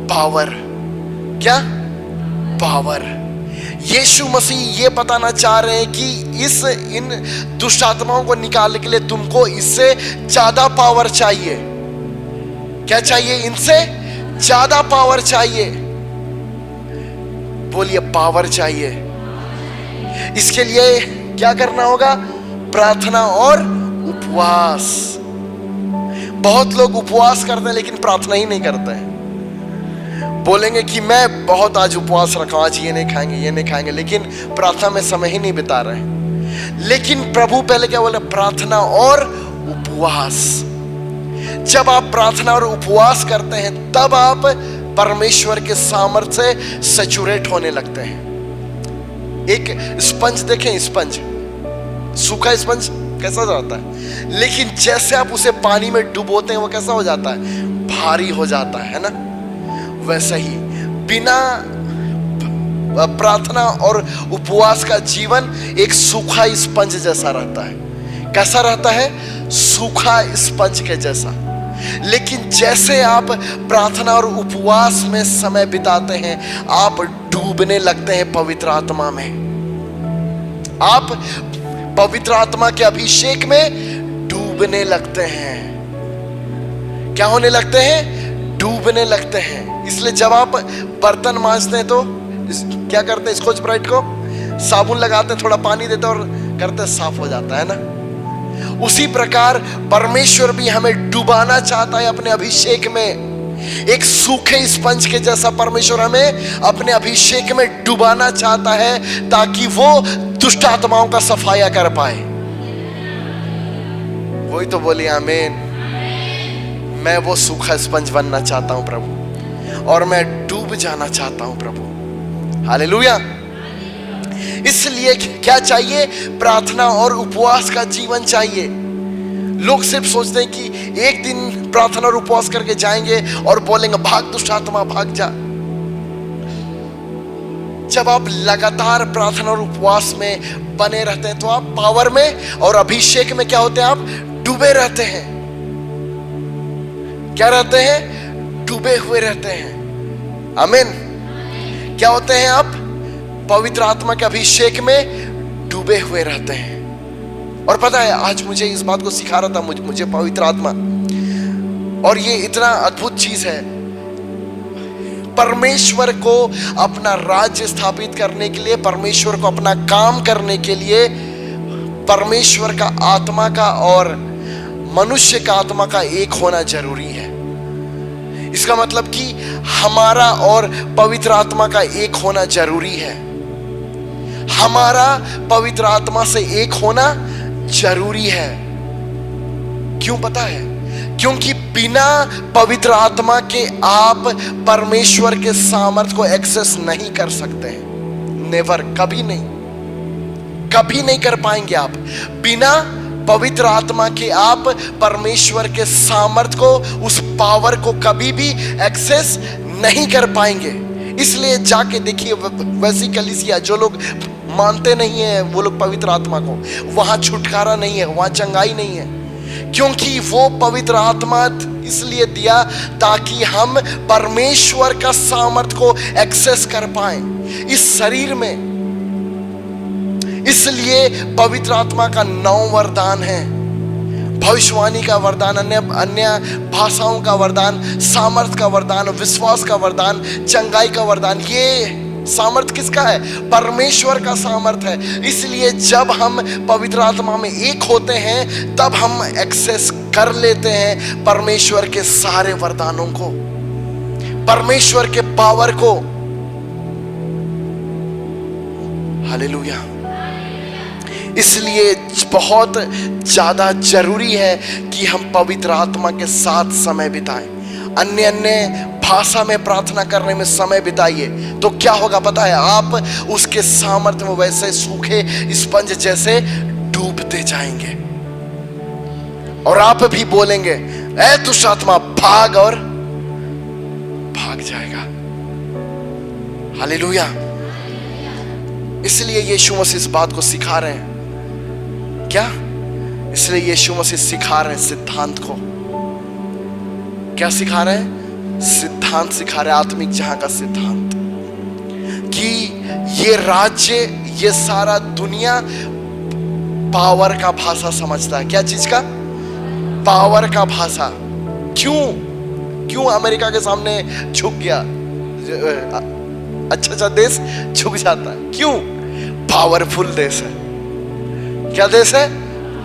पावर, क्या पावर? यीशु मसीह ये बताना चाह रहे हैं कि इन दुष्ट आत्माओं को निकालने के लिए तुमको इससे ज्यादा पावर चाहिए। क्या चाहिए? इनसे ज्यादा पावर चाहिए। बोलिए पावर चाहिए। इसके लिए क्या करना होगा? प्रार्थना और उपवास। बहुत लोग उपवास करते हैं लेकिन प्रार्थना ही नहीं करते हैं। बोलेंगे कि मैं बहुत आज उपवास रखा, आज ये नहीं खाएंगे, ये नहीं खाएंगे, लेकिन प्रार्थना में समय ही नहीं बिता रहे। लेकिन प्रभु पहले क्या बोले? प्रार्थना और उपवास। जब आप प्रार्थना और उपवास करते हैं तब आप परमेश्वर के सामर्थ्य से सैचुरेट होने लगते हैं। एक स्पंज देखें, स्पंज, सूखा स्पंज कैसा जाता है, लेकिन जैसे आप उसे पानी में डुबोते हैं वो कैसा हो जाता है? भारी हो जाता है ना। वैसे ही बिना प्रार्थना और उपवास का जीवन एक सूखा स्पंज जैसा रहता है। कैसा रहता है? सूखा स्पंज के जैसा। लेकिन जैसे आप प्रार्थना और उपवास में समय बिताते हैं आप डूबने लगते हैं पवित्र आत्मा में। आप पवित्र आत्मा के अभिषेक में डूबने लगते हैं। क्या होने लगते हैं? डूबने लगते हैं। इसलिए जब आप बर्तन मांजते हैं तो क्या करते हैं? स्कॉच ब्राइट को साबुन लगाते हैं, थोड़ा पानी देते हैं और करते हैं, साफ हो जाता है ना। उसी प्रकार परमेश्वर भी हमें डुबाना चाहता है अपने अभिषेक में। एक सूखे स्पंज के जैसा परमेश्वर हमें अपने अभिषेक में डुबाना चाहता है ताकि वो दुष्ट आत्माओं का सफाया कर पाए। वही तो बोलिए आमीन। मैं वो सूखा स्पंज बनना चाहता हूं प्रभु, और मैं डूब जाना चाहता हूं प्रभु। हालेलुया। इसलिए क्या चाहिए? प्रार्थना और उपवास का जीवन चाहिए। लोग सिर्फ सोचते हैं कि एक दिन प्रार्थना और उपवास करके जाएंगे और बोलेंगे भाग दुष्ट आत्मा भाग जा। जब आप लगातार प्रार्थना और उपवास में बने रहते हैं तो आप पावर में और अभिषेक में क्या होते हैं? आप डूबे रहते हैं। क्या रहते हैं? डूबे हुए रहते हैं। आमीन। क्या होते हैं? आप पवित्र आत्मा के अभिषेक में डूबे हुए रहते हैं। और पता है आज मुझे इस बात को सिखा रहा था मुझे पवित्र आत्मा, और ये इतना अद्भुत चीज है। परमेश्वर को अपना राज्य स्थापित करने के लिए, परमेश्वर को अपना काम करने के लिए परमेश्वर का आत्मा का और मनुष्य का आत्मा का एक होना जरूरी है। इसका मतलब कि हमारा और पवित्र आत्मा का एक होना जरूरी है। हमारा पवित्र आत्मा से एक होना जरूरी है। क्यों पता है? क्योंकि बिना पवित्र आत्मा के आप परमेश्वर के सामर्थ्य को एक्सेस नहीं कर सकते हैं। नेवर, कभी नहीं। कभी नहीं कर पाएंगे आप। बिना पवित्र आत्मा के आप परमेश्वर के सामर्थ को, उस पावर को कभी भी एक्सेस नहीं कर पाएंगे। इसलिए जाके देखिए वैसी कलीसिया जो लोग मानते नहीं है वो लोग पवित्र आत्मा को, वहां छुटकारा नहीं है, वहां चंगाई नहीं है। क्योंकि वो पवित्र आत्मा इसलिए दिया ताकि हम परमेश्वर का सामर्थ को एक्सेस कर पाए इस शरीर में। इसलिए पवित्र आत्मा का 9 वरदान है। भविष्यवाणी का वरदान, अन्य भाषाओं का वरदान, सामर्थ का वरदान, विश्वास का वरदान, चंगाई का वरदान। ये सामर्थ किसका है? परमेश्वर का सामर्थ है। इसलिए जब हम पवित्र आत्मा में एक होते हैं तब हम एक्सेस कर लेते हैं परमेश्वर के सारे वरदानों को, परमेश्वर के पावर को। हालेलुया। इसलिए बहुत ज्यादा जरूरी है कि हम पवित्र आत्मा के साथ समय बिताएं। अन्य भाषा में प्रार्थना करने में समय बिताइए तो क्या होगा पता है? आप उसके सामर्थ्य में वैसे सूखे स्पंज जैसे डूबते जाएंगे और आप भी बोलेंगे ऐ दुष्ट आत्मा भाग, और भाग जाएगा। हालेलुया। इसलिए यीशु मसीह इस बात को सिखा रहे हैं। क्या? इसलिए यीशु मसीह सिखा रहे हैं सिद्धांत को। क्या सिखा रहे हैं? सिद्धांत सिखा रहे हैं, आत्मिक जहां का सिद्धांत, कि ये राज्य, ये सारा दुनिया पावर का भाषा समझता है। क्या चीज का? पावर का भाषा। क्यों अमेरिका के सामने झुक गया? अच्छा देश झुक जाता है। क्यों? पावरफुल देश है। क्या देश है?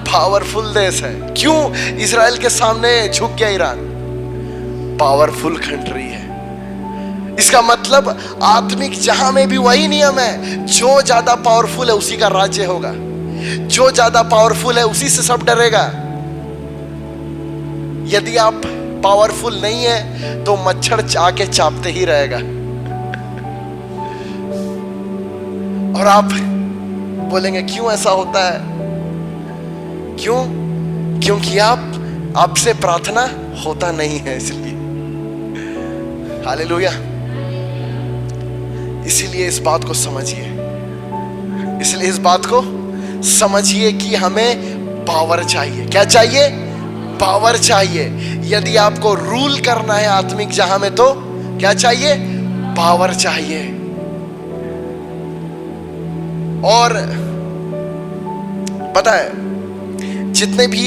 पावरफुल देश है। क्यों इजराइल के सामने झुक गया ईरान? पावरफुल कंट्री है। इसका मतलब आत्मिक जहां में भी वही नियम है, जो ज्यादा पावरफुल है उसी का राज्य होगा, जो ज्यादा पावरफुल है उसी से सब डरेगा। यदि आप पावरफुल नहीं है तो मच्छर आके चापते ही रहेगा। और आप बोलेंगे क्यों ऐसा होता है? क्यों? क्योंकि आपसे प्रार्थना होता नहीं है, इसलिए। हालेलुया। इसीलिए इस बात को समझिए, इसलिए इस बात को समझिए कि हमें पावर चाहिए। क्या चाहिए? पावर चाहिए। यदि आपको रूल करना है आत्मिक जहां में तो क्या चाहिए? पावर चाहिए। और पता है जितने भी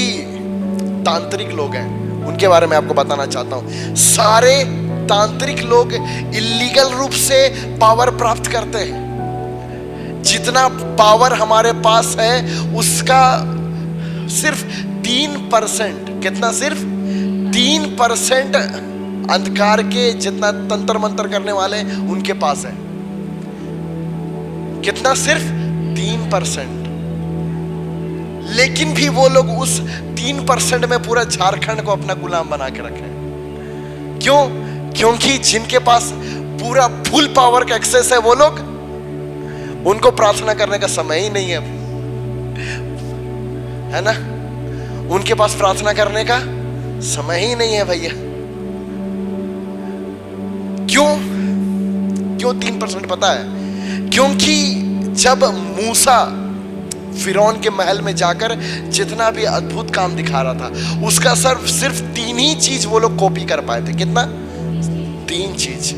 तांत्रिक लोग हैं उनके बारे में आपको बताना चाहता हूं। सारे तांत्रिक लोग इलीगल रूप से पावर प्राप्त करते हैं। जितना पावर हमारे पास है उसका सिर्फ 3%, कितना? सिर्फ 3% अंधकार के जितना तंत्र मंत्र करने वाले उनके पास है। कितना? सिर्फ 3%। लेकिन भी वो लोग उस 3% में पूरा झारखंड को अपना गुलाम बना के रखे हैं। क्यों? क्योंकि जिनके पास पूरा फुल पावर का एक्सेस है वो लोग, उनको प्रार्थना करने का समय ही नहीं है ना? उनके पास प्रार्थना करने का समय ही नहीं है भैया। क्यों 3% पता है? क्योंकि जब मूसा फिरौन के महल में जाकर जितना भी अद्भुत काम दिखा रहा था उसका सिर्फ 3 ही चीज वो लोग कॉपी कर पाए थे। कितना? 3 चीज।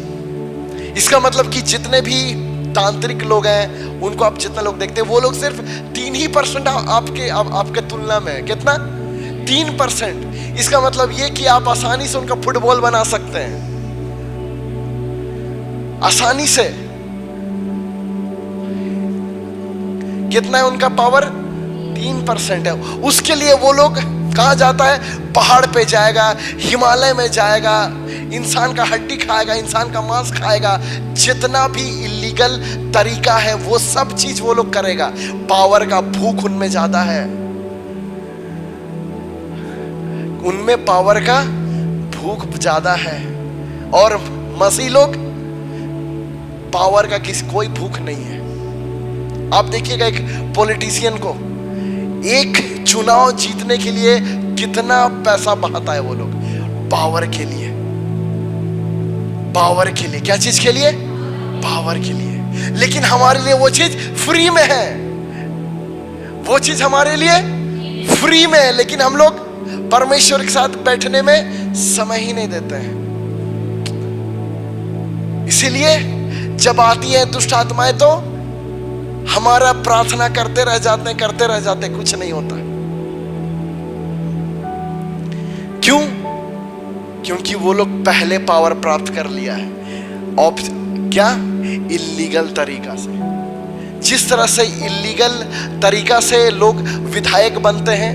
इसका मतलब कि जितने भी तांत्रिक लोग हैं उनको आप जितना लोग देखते हैं वो लोग सिर्फ 3% आपके तुलना में है। कितना? 3%। इसका मतलब ये कि आप आसानी से उनका फुटबॉल बना सकते हैं, आसानी से। कितना है उनका पावर? 3% है। उसके लिए वो लोग कहाँ जाता है? पहाड़ पे जाएगा, हिमालय में जाएगा, इंसान का हड्डी खाएगा, इंसान का मांस खाएगा, जितना भी इलीगल तरीका है वो सब चीज वो लोग करेगा। पावर का भूख उनमें ज्यादा है, उनमें पावर का भूख ज्यादा है। और मसीह लोग पावर का कोई भूख नहीं है, आप देखिएगा एक पॉलिटिशियन को एक चुनाव जीतने के लिए कितना पैसा बहाता है वो लोग, पावर के लिए। पावर के लिए, क्या चीज के लिए? पावर के लिए। लेकिन हमारे लिए वो चीज फ्री में है, वो चीज हमारे लिए फ्री में है, लेकिन हम लोग परमेश्वर के साथ बैठने में समय ही नहीं देते हैं। इसीलिए जब आती है दुष्ट आत्माएं तो हमारा प्रार्थना करते रह जाते, कुछ नहीं होता। क्यों? क्योंकि वो लोग पहले पावर प्राप्त कर लिया है। और क्या? इल्लीगल तरीका से। जिस तरह से इल्लीगल तरीका से लोग विधायक बनते हैं,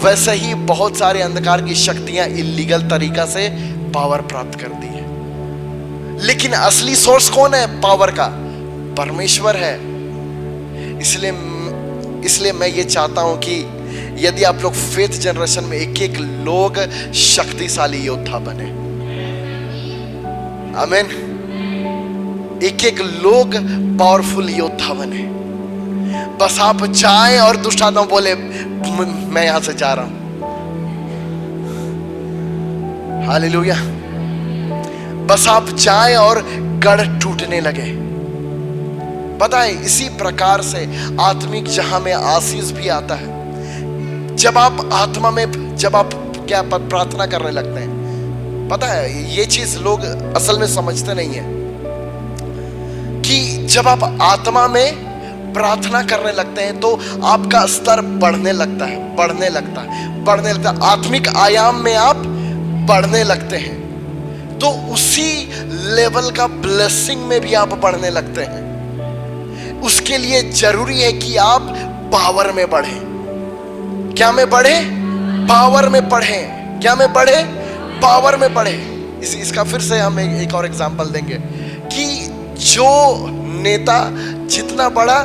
वैसे ही बहुत सारे अंधकार की शक्तियां इल्लीगल तरीका से पावर प्राप्त करती है। लेकिन असली सोर्स कौन है पावर का? परमेश्वर है। इसलिए मैं ये चाहता हूं कि यदि आप लोग फेथ जनरेशन में एक एक लोग शक्तिशाली योद्धा बने। आमीन। एक एक लोग पावरफुल योद्धा बने। बस आप जाएं और दुष्ट आत्मा बोले मैं यहां से जा रहा हूं। हालेलुया। बस आप जाएं और गढ़ टूटने लगे। पता है, इसी प्रकार से आत्मिक जहां में आशीष भी आता है। जब आप आत्मा में, जब आप क्या प्रार्थना करने लगते हैं, पता है ये चीज लोग असल में समझते नहीं है कि जब आप आत्मा में प्रार्थना करने लगते हैं तो आपका स्तर बढ़ने लगता है। आत्मिक आयाम में आप बढ़ने लगते हैं, तो उसी लेवल का ब्लेसिंग में भी आप बढ़ने लगते हैं। उसके लिए जरूरी है कि आप पावर में बढ़े। क्या में बढ़े? पावर में बढ़े। क्या में बढ़े? पावर में बढ़े। इसका फिर से हम एक और एग्जांपल देंगे कि जो नेता जितना बड़ा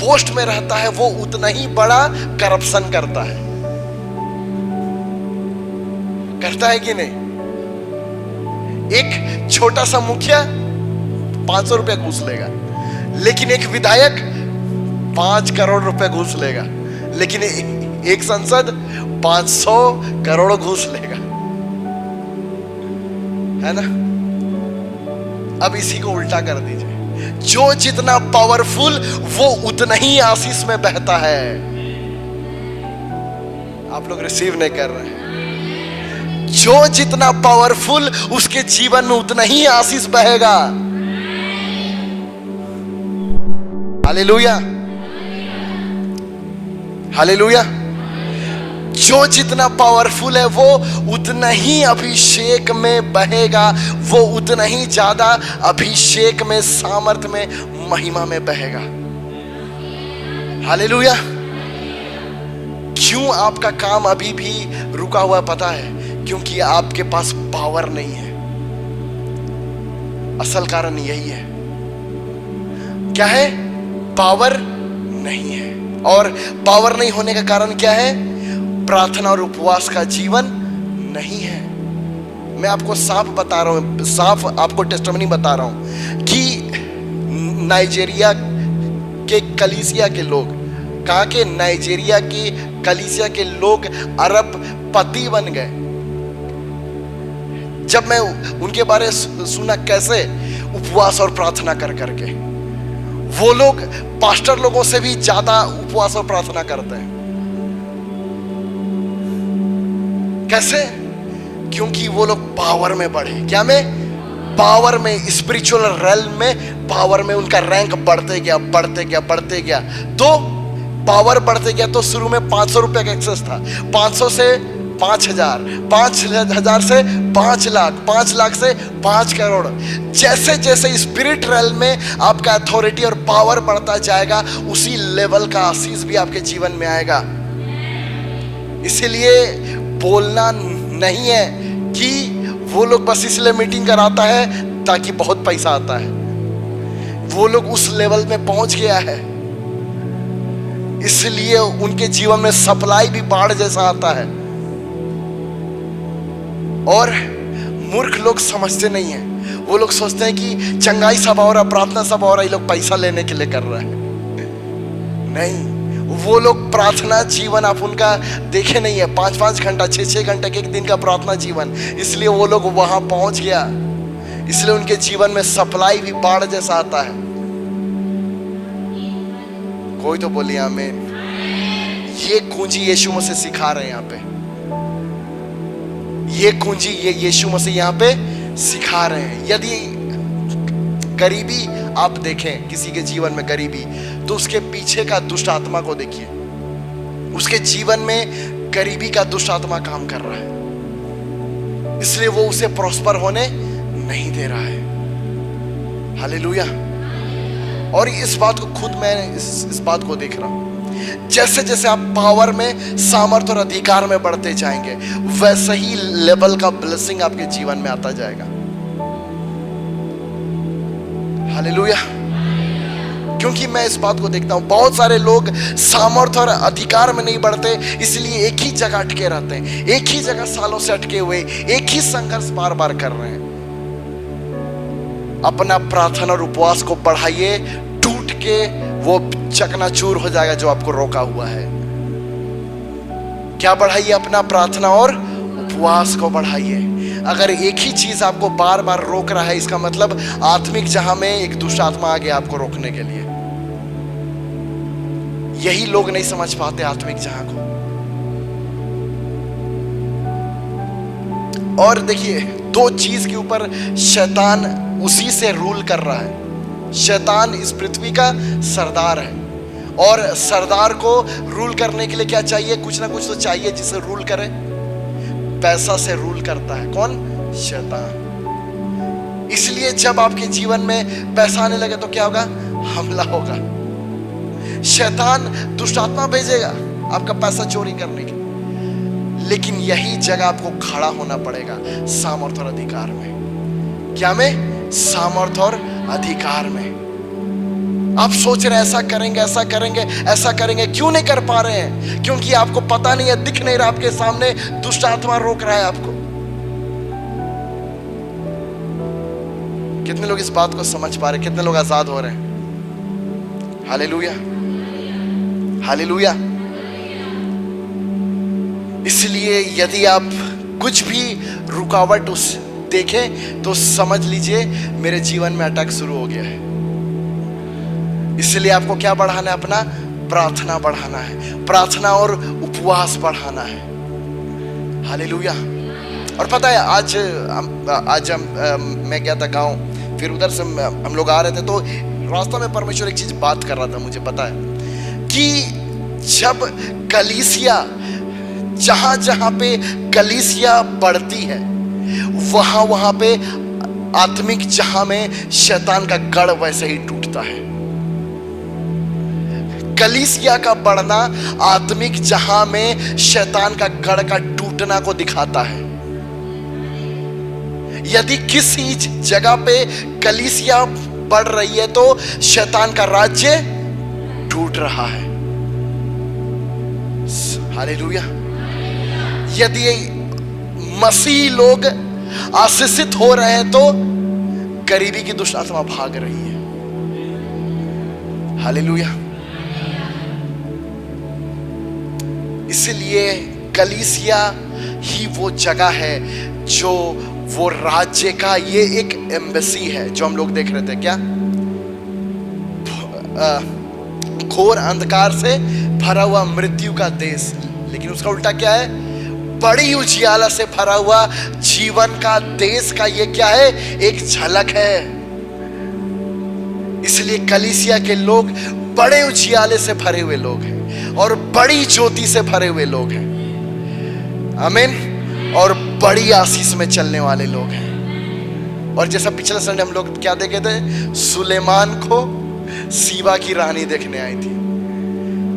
पोस्ट में रहता है वो उतना ही बड़ा करप्शन करता है कि नहीं? एक छोटा सा मुखिया 500 रुपया घूस लेगा, लेकिन एक विधायक 5 करोड़ रुपए घूस लेगा, लेकिन एक संसद 500 करोड़ घूस लेगा, है ना? अब इसी को उल्टा कर दीजिए। जो जितना पावरफुल वो उतना ही आशीष में बहता है। आप लोग रिसीव नहीं कर रहे हैं। जो जितना पावरफुल उसके जीवन में उतना ही आशीष बहेगा। Hallelujah, hallelujah. जो जितना पावरफुल है वो उतना ही अभिषेक में बहेगा, वो उतना ही ज्यादा अभिषेक में, सामर्थ में, महिमा में बहेगा। हालेलुया। क्यों आपका काम अभी भी रुका हुआ पता है? क्योंकि आपके पास पावर नहीं है। असल कारण यही है। क्या है? पावर नहीं है। और पावर नहीं होने का कारण क्या है? प्रार्थना और उपवास का जीवन नहीं है। मैं आपको साफ बता रहा हूं, साफ आपको टेस्टिमनी बता रहा हूं कि नाइजीरिया के कलीसिया के लोग, कहा कि नाइजीरिया की कलीसिया के लोग अरबपति बन गए। जब मैं उनके बारे में सुना कैसे उपवास और प्रार्थना कर करके, वो लोग पास्टर लोगों से भी ज्यादा उपवास और प्रार्थना करते हैं। कैसे? क्योंकि वो लोग पावर में बढ़े। क्या में? पावर में, स्पिरिचुअल रेल्म में पावर में उनका रैंक बढ़ते गया। तो पावर बढ़ते गया। तो शुरू में 500 रुपए का एक्सेस था, 500 से 5000, 5000 से 5 लाख, 5 लाख से 5 करोड़। जैसे जैसे स्पिरिट रेल्म में आपका अथॉरिटी और पावर बढ़ता जाएगा, उसी लेवल का आशीष भी आपके जीवन में आएगा। इसीलिए बोलना नहीं है कि वो लोग बस इसलिए मीटिंग कराता है ताकि बहुत पैसा आता है। वो लोग उस लेवल में पहुंच गया है, इसलिए उनके जीवन में सप्लाई भी बाढ़ जैसा आता है। और मूर्ख लोग समझते नहीं है। वो लोग सोचते हैं कि चंगाई सभा हो रहा, प्रार्थना सभा हो रहा, ये लोग पैसा लेने के लिए कर रहे हैं। नहीं, वो लोग प्रार्थना जीवन आप उनका देखे नहीं है, 5-5 घंटा 6-6 घंटा के एक दिन का प्रार्थना जीवन, इसलिए वो लोग वहां पहुंच गया, इसलिए उनके जीवन में सप्लाई भी बाढ़ जैसा आता है। कोई तो बोलिए आमीन। ये कुंजी यीशु मसीह सिखा रहे हैं यहाँ पे, ये कुंजी ये यीशु मसीह यहाँ पे सिखा रहे हैं। यदि गरीबी आप देखें किसी के जीवन में गरीबी, तो उसके पीछे का दुष्ट आत्मा को देखिए, उसके जीवन में गरीबी का दुष्ट आत्मा काम कर रहा है, इसलिए वो उसे प्रॉस्पर होने नहीं दे रहा है। हालेलुया। और इस बात को खुद मैं इस बात को देख रहा हूं, जैसे जैसे आप पावर में, सामर्थ और अधिकार में बढ़ते जाएंगे, वैसे ही लेवल का ब्लेसिंग आपके जीवन में आता जाएगा। हालेलुया। क्योंकि मैं इस बात को देखता हूं, बहुत सारे लोग सामर्थ और अधिकार में नहीं बढ़ते, इसलिए एक ही जगह अटके रहते हैं, एक ही जगह सालों से अटके हुए, एक ही संघर्ष बार बार कर रहे हैं। अपना प्रार्थना और उपवास को बढ़ाइए, टूट के वो चकनाचूर हो जाएगा जो आपको रोका हुआ है। क्या बढ़ाइए? अपना प्रार्थना और उपवास को बढ़ाइए। अगर एक ही चीज आपको बार बार रोक रहा है, इसका मतलब आत्मिक जहां में एक दुष्ट आत्मा आ गया आपको रोकने के लिए। यही लोग नहीं समझ पाते आत्मिक जहां को। और देखिए, दो चीज के ऊपर शैतान उसी से रूल कर रहा है। शैतान इस पृथ्वी का सरदार है, और सरदार को रूल करने के लिए क्या चाहिए? कुछ ना कुछ तो चाहिए जिसे रूल करे। पैसा से रूल करता है कौन? शैतान। इसलिए जब आपके जीवन में पैसा आने लगे तो क्या होगा? हमला होगा। शैतान दुष्ट आत्मा भेजेगा आपका पैसा चोरी करने के, लेकिन यही जगह आपको खड़ा होना पड़ेगा सामर्थ और अधिकार में। क्या में? सामर्थ और अधिकार में। आप सोच रहे हैं ऐसा करेंगे, ऐसा करेंगे, ऐसा करेंगे, क्यों नहीं कर पा रहे हैं? क्योंकि आपको पता नहीं है, दिख नहीं रहा आपके सामने, दुष्ट आत्मा रोक रहा है आपको। कितने लोग इस बात को समझ पा रहे हैं? कितने लोग आजाद हो रहे हैं? Hallelujah, hallelujah. इसलिए यदि आप कुछ भी रुकावट उस देखें तो समझ लीजिए मेरे जीवन में अटैक शुरू हो गया है। इसलिए आपको क्या बढ़ाना है? अपना प्रार्थना बढ़ाना है, प्रार्थना और उपवास बढ़ाना है। हालेलुया। और पता है, आज मैं गया था गांव, फिर उधर से हम लोग आ रहे थे, तो रास्ता में परमेश्वर एक चीज बात कर रहा था। मुझे पता है कि जब कलीसिया, जहां जहां पे कलीसिया बढ़ती है, वहां वहां पे आत्मिक जहां में शैतान का गढ़ वैसे ही टूटता है। कलीसिया का बढ़ना आत्मिक जहां में शैतान का गढ़ का टूटना को दिखाता है। यदि किसी जगह पे कलीसिया बढ़ रही है तो शैतान का राज्य टूट रहा है। हालेलुया। यदि मसीह लोग आशीषित हो रहे हैं तो गरीबी की दुष्ट आत्मा भाग रही है। हालेलुया। इसलिए कलीसिया ही वो जगह है जो वो राज्य का, ये एक एम्बेसी है जो हम लोग देख रहे थे। क्या? घोर अंधकार से भरा हुआ मृत्यु का देश, लेकिन उसका उल्टा क्या है? बड़ी उजियाला से भरा हुआ जीवन का देश का ये क्या है? एक झलक है। इसलिए कलीसिया के लोग बड़े उजियाले से भरे हुए लोग हैं और बड़ी ज्योति से भरे हुए लोग हैं। आमीन। और बड़ी आशीष में चलने वाले लोग हैं। और जैसा पिछले संडे हम लोग क्या देखे थे? सुलेमान को सीबा की रानी देखने आई थी।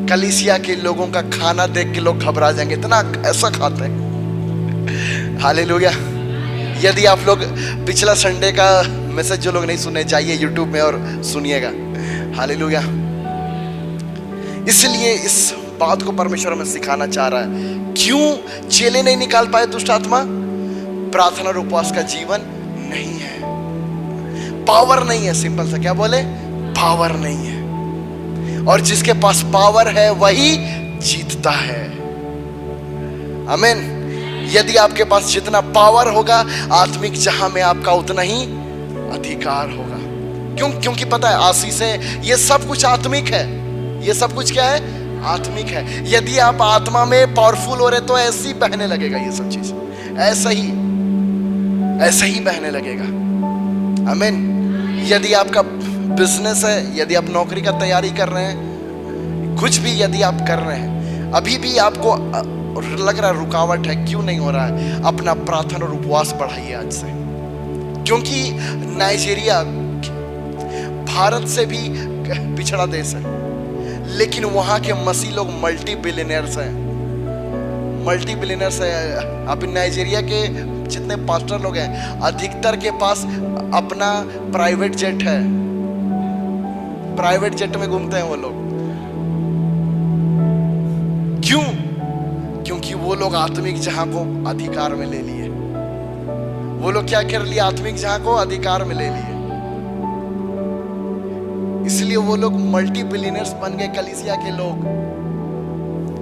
कलीसिया के लोगों का खाना देख के लोग घबरा जाएंगे, इतना ऐसा खाते हैं। हालेलुया। यदि आप लोग पिछला संडे का मैसेज जो लोग नहीं सुने, जाइए यूट्यूब में और सुनिएगा। हालेलुया। इसलिए इस बात को परमेश्वर हमें सिखाना चाह रहा है। क्यों चेले नहीं निकाल पाए दुष्ट आत्मा? प्रार्थना और उपवास का जीवन नहीं है, पावर नहीं है। सिंपल सा क्या बोले? पावर नहीं है। और जिसके पास पावर है वही जीतता है। आमीन। यदि आपके पास जितना पावर होगा आत्मिक जहां में आपका उतना ही अधिकार होगा। क्योंकि पता है आशीष है, ये सब कुछ आत्मिक है। ये सब कुछ क्या है? आत्मिक है। यदि आप आत्मा में पावरफुल हो रहे तो ऐसे ही बहने लगेगा, ये सब चीज ऐसा ही बहने लगेगा। आमीन। यदि आपका बिजनेस है, यदि आप नौकरी का तैयारी कर रहे हैं, कुछ भी यदि आप कर रहे हैं, अभी भी आपको लग रहा है रुकावट है, क्यों नहीं हो रहा है, अपना प्रार्थना और उपवास बढ़ाइए आज से। क्योंकि नाइजीरिया भारत से भी पिछड़ा देश है, लेकिन वहां के मसीह लोग मल्टी बिलियनर्स हैं। अब नाइजीरिया के जितने पास्टर लोग हैं, अधिकतर के पास अपना प्राइवेट जेट है। प्राइवेट जेट में घूमते हैं वो लोग। क्यों? क्योंकि वो लोग आत्मिक जहां को अधिकार में ले लिए। वो लोग क्या कर लिए? आत्मिक जहां को अधिकार में ले लिए। इसलिए वो लोग मल्टी बिलियनर्स बन गए, कलीसिया के लोग।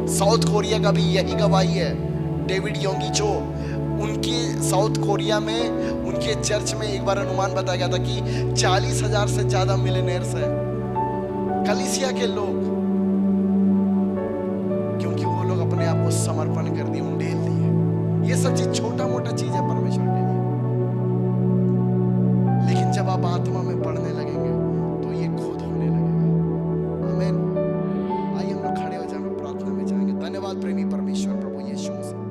साउथ कोरिया का भी यही गवाही है। डेविड योंगी जो उनकी साउथ कोरिया में उनके चर्च में एक बार अनुमान बताया गया था कि 40,000 से ज्यादा मिलियनेयर्स हैं, कलीसिया के लोग। क्योंकि वो लोग अपने आप को समर्पण कर दिए, उंडेल दिए। ये सब चीज छोटा मोटा चीज है परमेश्वर के लिए, लेकिन जब आप आत्मा में बढ़ने लगेंगे तो ये खुद होने लगेगा। आमीन। आइए हम लोग खड़े हो जाएंगे, प्रार्थना में जाएंगे। धन्यवाद प्रेमी परमेश्वर प्रभु यीशु मसीह।